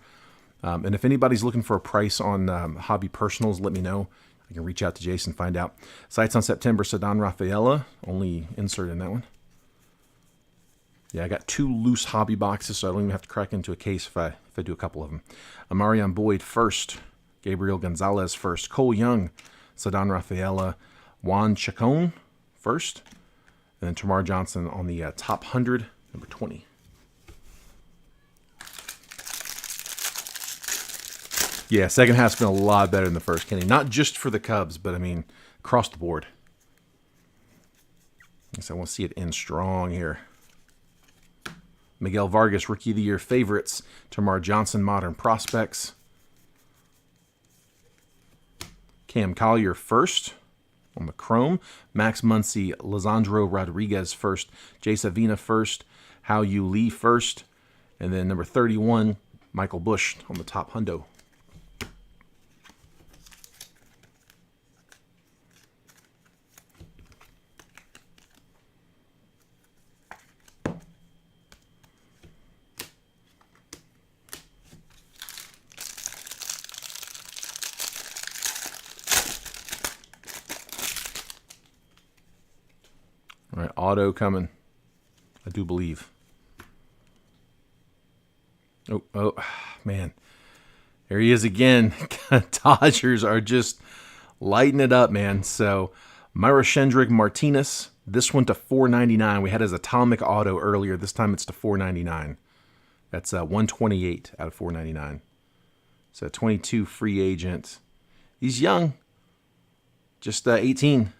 And if anybody's looking for a price on hobby personals, let me know. I can reach out to Jason, find out. Sights on September, Ceddanne Rafaela, only insert in that one. Yeah, I got 2 loose hobby boxes, so I don't even have to crack into a case if I do a couple of them. Amarian Boyd first, Gabriel Gonzalez first, Cole Young, Ceddanne Rafaela, Juan Chacon first, and then Tamar Johnson on the top 100, number 20. Yeah, second half's been a lot better than the first, Kenny. Not just for the Cubs, but I mean, across the board. I want to see it end strong here. Miguel Vargas, Rookie of the Year favorites. Tamar Johnson, Modern Prospects. Cam Collier first on the Chrome. Max Muncy, Lisandro Rodriguez first. Jay Savina first. Hao Yu Lee first. And then number 31, Michael Busch on the top hundo. All right, auto coming, I do believe. Oh, man. There he is again. Dodgers are just lighting it up, man. So, Myra Shendrick Martinez, This one to $4.99. We had his Atomic Auto earlier. This time it's to $4.99. That's 128 out of $4.99. So 22 free agent. He's young. Just 18.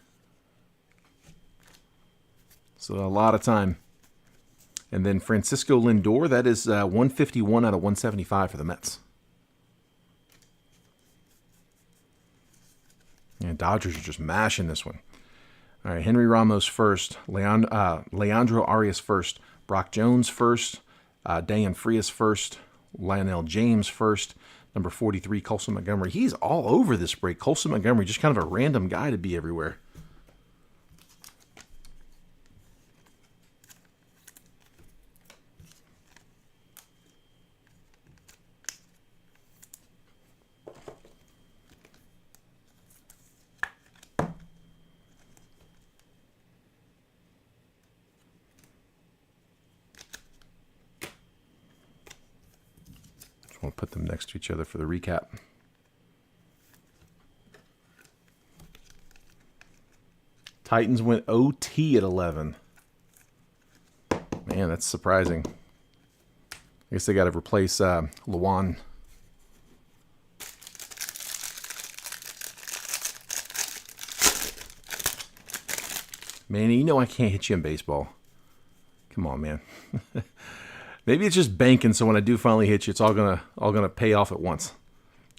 So a lot of time. And then Francisco Lindor, that is 151 out of 175 for the Mets. And Dodgers are just mashing this one. All right, Henry Ramos first, Leandro Arias first, Brock Jones first, Dan Frias first, Lionel James first, number 43, Colson Montgomery. He's all over this break. Colson Montgomery, just kind of a random guy to be everywhere. We'll put them next to each other for the recap. Titans went OT at 11. Man, that's surprising. I guess they got to replace Luan. Man, you know I can't hit you in baseball. Come on, man. Maybe it's just banking, so when I do finally hit you, it's all gonna pay off at once.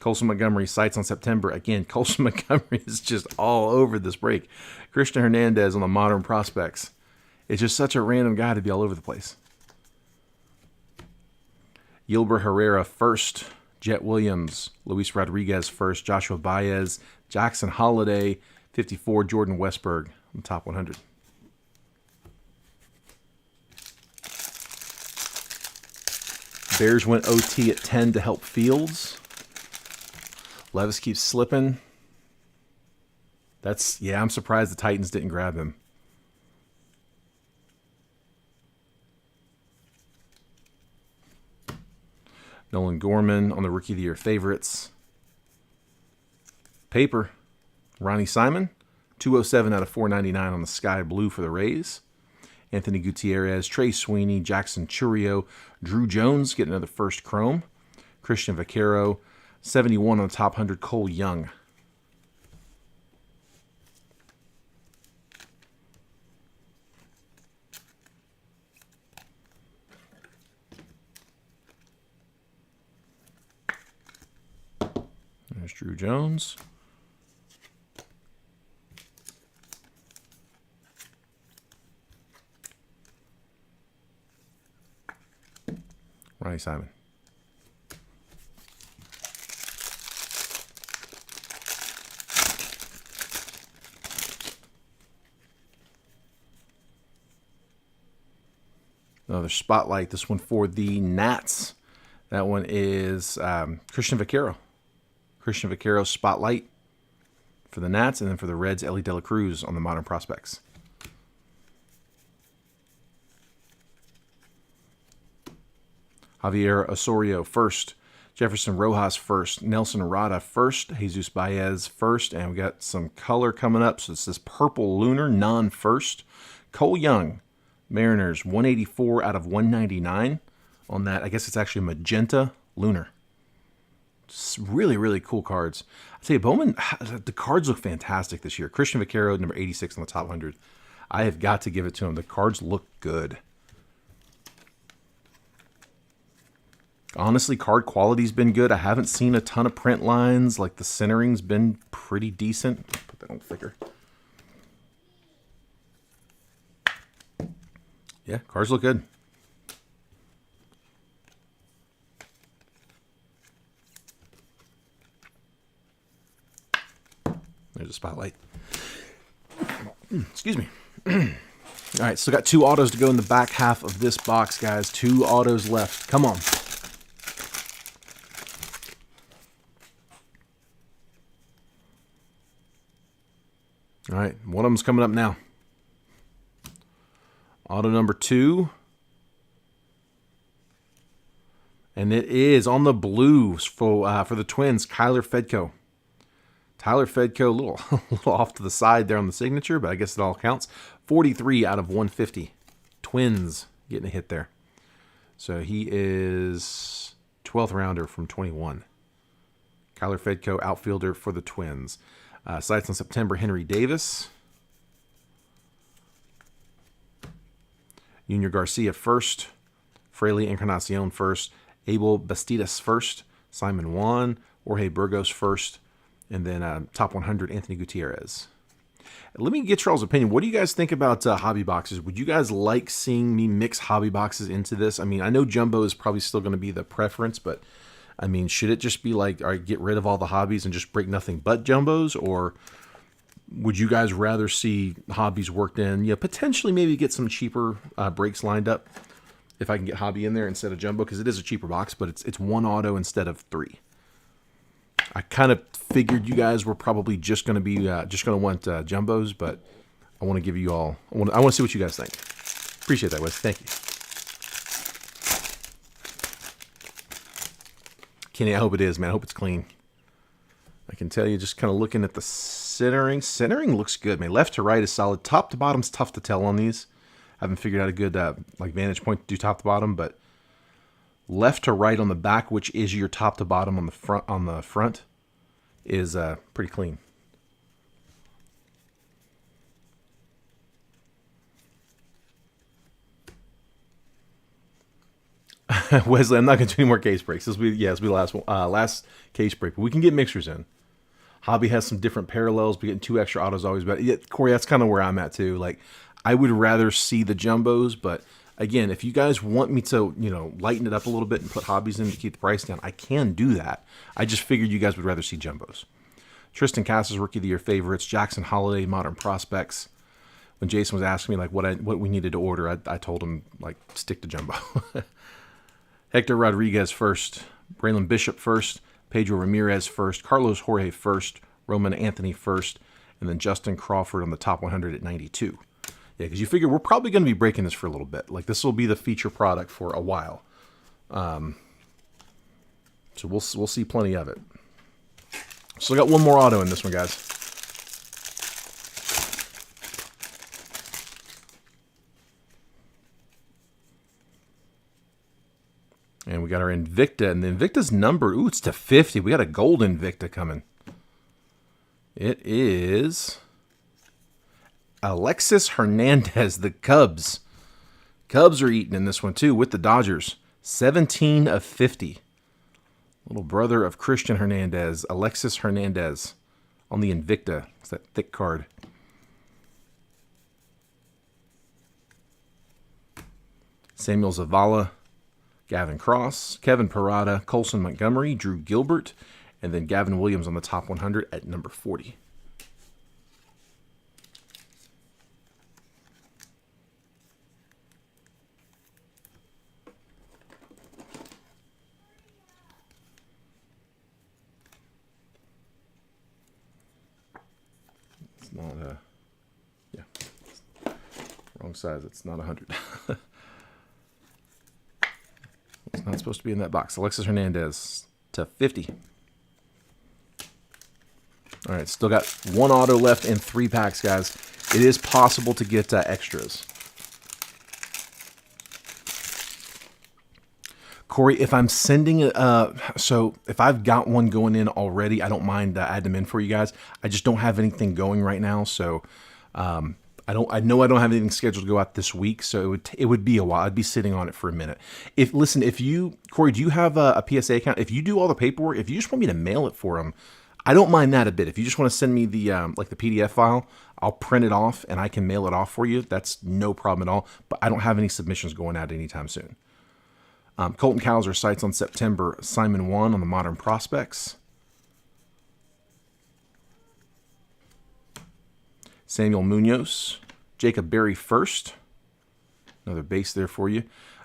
Colson Montgomery sights on September. Again, Colson Montgomery is just all over this break. Christian Hernandez on the Modern Prospects. It's just such a random guy to be all over the place. Yilber Herrera first. Jet Williams. Luis Rodriguez first. Joshua Baez. Jackson Holiday. 54. Jordan Westberg on the top 100. Bears went OT at 10 to help Fields. Levis keeps slipping. I'm surprised the Titans didn't grab him. Nolan Gorman on the Rookie of the Year favorites. Paper. Ronnie Simon. 207 out of 499 on the Sky Blue for the Rays. Anthony Gutierrez, Trey Sweeney, Jackson Churio, Drew Jones get another first chrome. Christian Vaquero, 71 on the top 100, Cole Young. There's Drew Jones. Ronnie Simon. Another spotlight. This one for the Nats. That one is Christian Vaquero. Christian Vaquero spotlight for the Nats, and then for the Reds, Ellie De La Cruz on the Modern Prospects. Javier Osorio first, Jefferson Rojas first, Nelson Rada first, Jesus Baez first, and we got some color coming up. So it's this purple lunar non-first. Cole Young, Mariners, 184 out of 199 on that. I guess it's actually magenta lunar. It's really, really cool cards. I tell you, Bowman, the cards look fantastic this year. Christian Vaquero, number 86 on the top 100. I have got to give it to him. The cards look good. Honestly, card quality's been good. I haven't seen a ton of print lines. Like, the centering's been pretty decent. Put that on thicker. Yeah, cards look good. There's a spotlight. Excuse me. All right, still got 2 autos to go in the back half of this box, guys. 2 autos left. Come on. All right, one of them's coming up now. Auto number 2. And it is on the blues for the Twins, Kyler Fedko. Tyler Fedko, a little off to the side there on the signature, but I guess it all counts. 43 out of 150. Twins getting a hit there. So he is 12th rounder from 21. Kyler Fedko, outfielder for the Twins. Sights on September, Henry Davis. Junior Garcia first. Fraley Encarnacion first. Abel Bastidas first. Simon Juan. Jorge Burgos first. And then top 100, Anthony Gutierrez. Let me get y'all's opinion. What do you guys think about hobby boxes? Would you guys like seeing me mix hobby boxes into this? I mean, I know jumbo is probably still going to be the preference, but I mean, should it just be like, all right, get rid of all the hobbies and just break nothing but jumbos? Or would you guys rather see hobbies worked in? Yeah, potentially maybe get some cheaper breaks lined up if I can get hobby in there instead of jumbo, because it is a cheaper box, but it's one auto instead of 3. I kind of figured you guys were probably just going to be want jumbos, but I want to give you all. I want to see what you guys think. Appreciate that, Wes. Thank you, Kenny. I hope it is, man. I hope it's clean. I can tell you, just kind of looking at the centering. Centering looks good, man. Left to right is solid. Top to bottom's tough to tell on these. I haven't figured out a good like vantage point to do top to bottom, but left to right on the back, which is your top to bottom on the front, is pretty clean. Wesley, I'm not going to do any more case breaks. This will be the last case break, but we can get mixers in. Hobby has some different parallels, but getting 2 extra autos always better. Yeah, Corey, that's kind of where I'm at too. Like, I would rather see the jumbos, but again, if you guys want me to, lighten it up a little bit and put hobbies in to keep the price down, I can do that. I just figured you guys would rather see jumbos. Tristan Castle's Rookie of the Year favorites. Jackson Holiday, Modern Prospects. When Jason was asking me like what we needed to order, I told him like stick to jumbo. Hector Rodriguez first. Braylon Bishop first. Pedro Ramirez first. Carlos Jorge first. Roman Anthony first. And then Justin Crawford on the top 100 at 92. Yeah, because you figure we're probably going to be breaking this for a little bit. Like, this will be the feature product for a while. So we'll see plenty of it. So I got one more auto in this one, guys. And we got our Invicta. And the Invicta's number, ooh, it's to 50. We got a gold Invicta coming. It is Alexis Hernandez, the Cubs. Cubs are eating in this one, too, with the Dodgers. 17 of 50. Little brother of Christian Hernandez, Alexis Hernandez, on the Invicta. It's that thick card. Samuel Zavala, Gavin Cross, Kevin Parada, Colson Montgomery, Drew Gilbert, and then Gavin Williams on the top 100 at number 40. It's not wrong size. It's not 100. It's not supposed to be in that box. Alexis Hernandez to 50. All right, still got one auto left in 3 packs, guys. It is possible to get extras. Corey, if I'm sending so if I've got one going in already, I don't mind adding them in for you guys. I just don't have anything going right now, so I know I don't have anything scheduled to go out this week, so it would be a while. I'd be sitting on it for a minute. Corey, do you have a PSA account? If you do all the paperwork, if you just want me to mail it for them, I don't mind that a bit. If you just want to send me the the PDF file, I'll print it off and I can mail it off for you. That's no problem at all. But I don't have any submissions going out anytime soon. Colton Cowser sights on September. Simon Juan on the Modern Prospects. Samuel Munoz. Jacob Berry first. Another base there for you.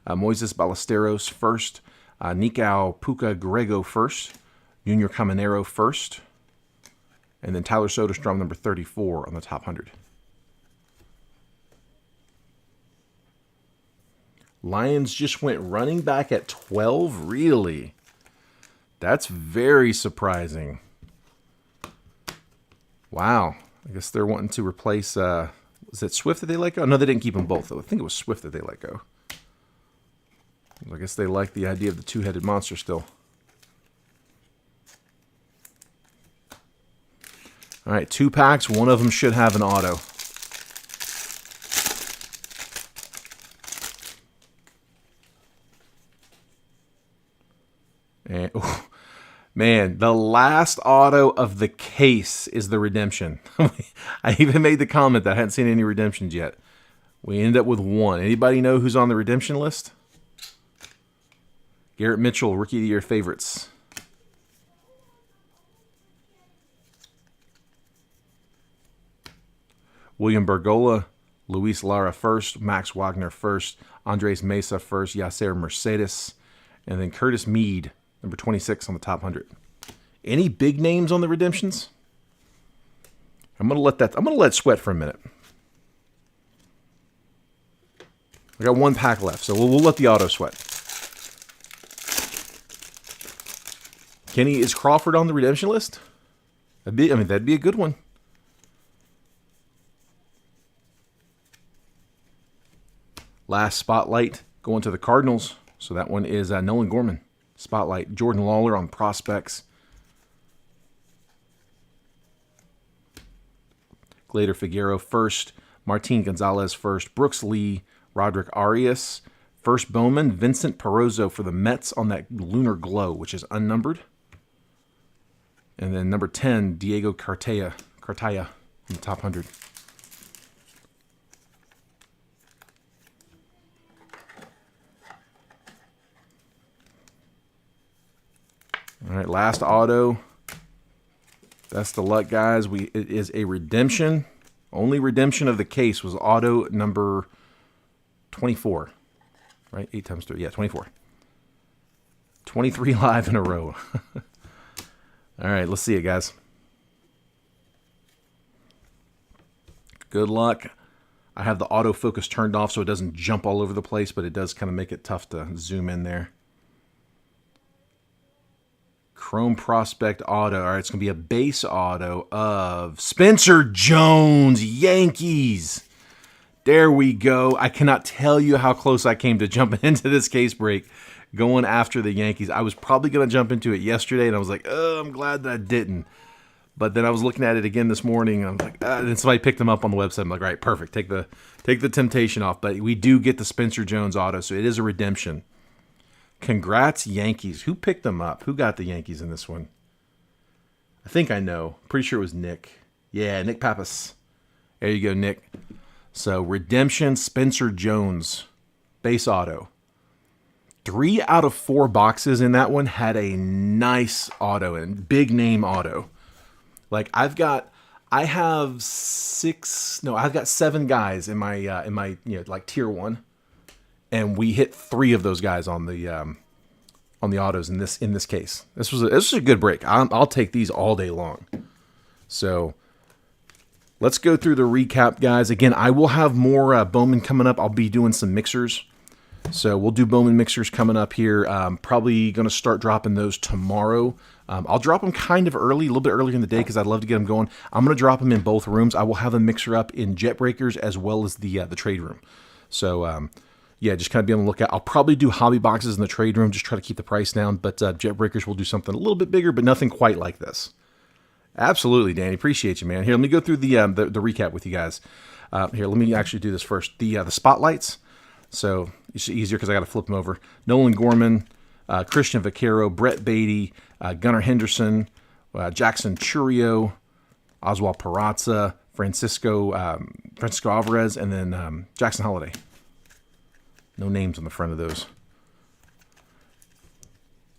Moises Ballesteros first. Nikao Puka Grego first. Junior Caminero first. And then Tyler Soderstrom, number 34 on the top 100. Lions just went running back at 12? Really? That's very surprising. Wow. I guess they're wanting to replace Was it Swift that they let go? No, they didn't keep them both, though. I think it was Swift that they let go. I guess they like the idea of the two-headed monster still. All right, 2 packs. One of them should have an auto. And, oh, man, the last auto of the case is the redemption. I even made the comment that I hadn't seen any redemptions yet. We end up with 1. Anybody know who's on the redemption list? Garrett Mitchell, Rookie of the Year favorites. William Bergolla, Luis Lara first, Max Wagner first, Andres Mesa first, Yasser Mercedes, and then Curtis Mead, number 26 on the top 100. Any big names on the redemptions? I'm gonna let sweat for a minute. I got 1 pack left, so we'll let the auto sweat. Kenny, is Crawford on the redemption list? That'd be a good one. Last spotlight going to the Cardinals. So that one is Nolan Gorman. Spotlight. Jordan Lawler on prospects. Glader Figueroa first. Martin Gonzalez first. Brooks Lee. Roderick Arias. First Bowman. Vincent Perozzo for the Mets on that Lunar Glow, which is unnumbered. And then number 10, Diego Cartaya in the top 100. All right, last auto. Best of luck, guys. It is a redemption. Only redemption of the case was auto number 24. Right? 8 times 3. Yeah, 24. 23 live in a row. All right, let's see it, guys. Good luck. I have the autofocus turned off so it doesn't jump all over the place, but it does kind of make it tough to zoom in there. Chrome Prospect auto. All right, it's going to be a base auto of Spencer Jones, Yankees. There we go. I cannot tell you how close I came to jumping into this case break going after the Yankees. I was probably going to jump into it yesterday, and I was like, oh, I'm glad that I didn't. But then I was looking at it again this morning, and I was like, and then somebody picked them up on the website. I'm like, all right, perfect. Take the temptation off. But we do get the Spencer Jones auto, so it is a redemption. Congrats, Yankees. Who picked them up? Who got the Yankees in this one? I think I know. Pretty sure it was Nick. Yeah, Nick Pappas. There you go, Nick. So, redemption, Spencer Jones. Base auto. 3 out of 4 boxes in that one had a nice auto and big name auto. Like I've got 7 guys in my like tier 1, and we hit 3 of those guys on the autos in this case. This was a good break. I'll take these all day long. So let's go through the recap, guys. Again, I will have more Bowman coming up. I'll be doing some mixers. So we'll do Bowman mixers coming up here. Probably going to start dropping those tomorrow. I'll drop them kind of early, a little bit earlier in the day because I'd love to get them going. I'm going to drop them in both rooms. I will have a mixer up in Jet Breakers as well as the trade room. So, yeah, just kind of be on the lookout. I'll probably do hobby boxes in the trade room, just try to keep the price down. But Jet Breakers will do something a little bit bigger, but nothing quite like this. Absolutely, Danny. Appreciate you, man. Here, let me go through the recap with you guys. Here, let me actually do this first. The spotlights. So it's easier because I got to flip them over. Nolan Gorman, Christian Vaquero, Brett Beatty, Gunnar Henderson, Jackson Churio, Oswald Peraza, Francisco Alvarez, and then Jackson Holiday. No names on the front of those.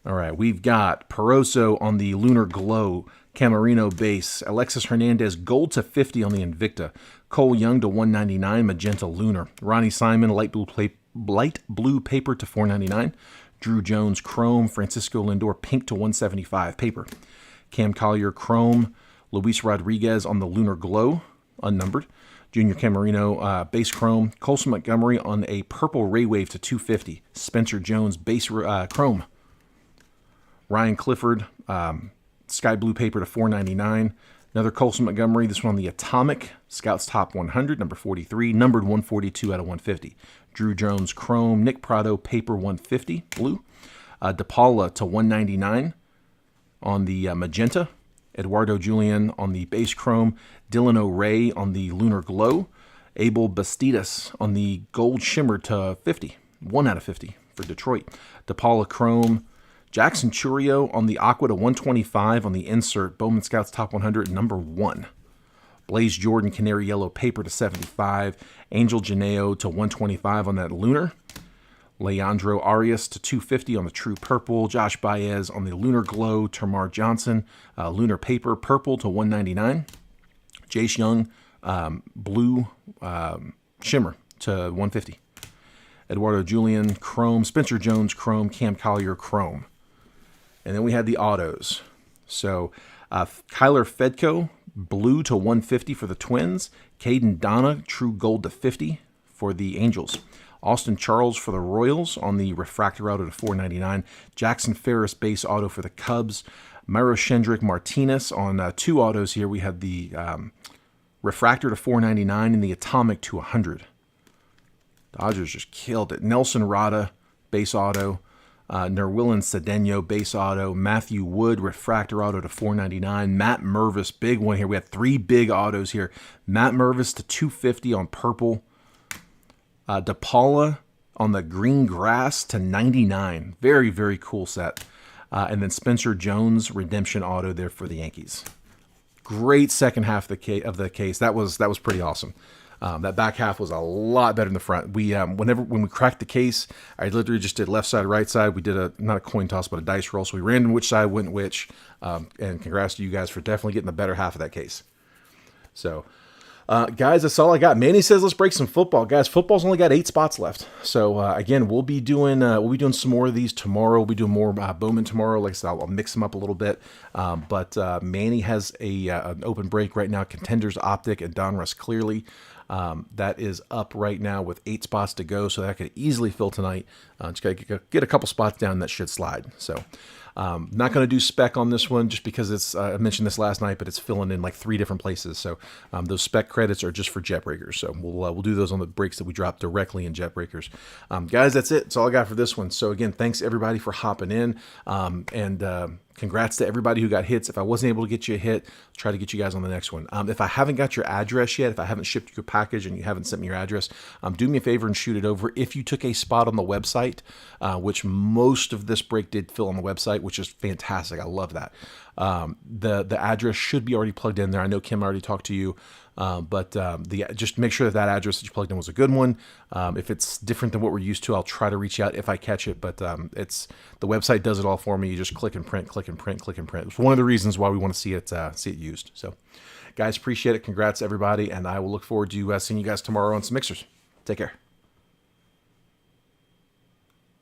All right, we've got Perozzo on the Lunar Glow, Camarino base, Alexis Hernandez gold to 50 on the Invicta, Cole Young to 199, Magenta Lunar, Ronnie Simon light blue paper to 499, Drew Jones Chrome, Francisco Lindor pink to 175 paper, Cam Collier Chrome, Luis Rodriguez on the Lunar Glow unnumbered, Junior Camarino base Chrome, Colson Montgomery on a purple Ray Wave to 250, Spencer Jones base Chrome, Ryan Clifford, sky blue paper to $4.99. Another Colson Montgomery, this one on the Atomic, Scouts Top 100, number 43, numbered 142 out of 150. Drew Jones, Chrome. Nick Prado, Paper 150, blue. DePaula to 199 on the Magenta. Eduardo Julian on the Base Chrome. Dylan O'Ray on the Lunar Glow. Abel Bastidas on the Gold Shimmer to 50, 1 out of 50 for Detroit. DePaula Chrome. Jackson Churio on the Aqua to 125 on the Insert. Bowman Scouts Top 100, number 1. Blaze Jordan, Canary Yellow Paper to 75. Angel Janeo to 125 on that Lunar. Leandro Arias to 250 on the True Purple. Josh Baez on the Lunar Glow. Termar Johnson, Lunar Paper, Purple to 199. Jace Young, Blue Shimmer to 150. Eduardo Julian, Chrome. Spencer Jones, Chrome. Cam Collier, Chrome. And then we had the autos. So Kyler Fedko, Blue to 150 for the Twins. Caden Donna, True Gold to 50 for the Angels. Austin Charles for the Royals on the Refractor Auto to 499. Jackson Ferris Base Auto for the Cubs. Myro Shendrick Martinez on 2 autos here. We had the Refractor to 499 and the Atomic to 100. Dodgers just killed it. Nelson Rada, Base Auto. Nerwillan Cedeno, Base Auto. Matthew Wood, Refractor Auto to 499. Matt Mervis, big one here. We had 3 big autos here. Matt Mervis to 250 on Purple. DePaula on the Green Grass to 99. Very, very cool set. And then Spencer Jones, Redemption Auto there for the Yankees. Great second half of the case. That was pretty awesome. That back half was a lot better than the front. We when we cracked the case, I literally just did left side, right side. We did not a coin toss, but a dice roll. So we ran which side went which. And congrats to you guys for definitely getting the better half of that case. So, guys, that's all I got. Manny says let's break some football, guys. Football's only got 8 spots left. So again, we'll be doing some more of these tomorrow. We'll be doing more Bowman tomorrow. Like I said, I'll mix them up a little bit. But Manny has an open break right now. Contenders Optic and Donruss Clearly. That is up right now with 8 spots to go, so that could easily fill tonight. Just got to get a couple spots down, that should slide. So not going to do spec on this one just because it's I mentioned this last night, but it's filling in like 3 different places. So those spec credits are just for jet breakers. So we'll do those on the breaks that we drop directly in jet breakers. Guys, that's it. That's all I got for this one. So again, thanks everybody for hopping in, and congrats to everybody who got hits. If I wasn't able to get you a hit, I'll try to get you guys on the next one. If I haven't got your address yet, if I haven't shipped you a package and you haven't sent me your address, do me a favor and shoot it over. If you took a spot on the website, which most of this break did fill on the website, which is fantastic. I love that. The address should be already plugged in there. I know Kim already talked to you. But just make sure that address that you plugged in was a good one. If it's different than what we're used to, I'll try to reach out if I catch it. But the website does it all for me. You just click and print, click and print, click and print. It's one of the reasons why we want to see it used. So, guys, appreciate it. Congrats everybody, and I will look forward to seeing you guys tomorrow on some mixers. Take care.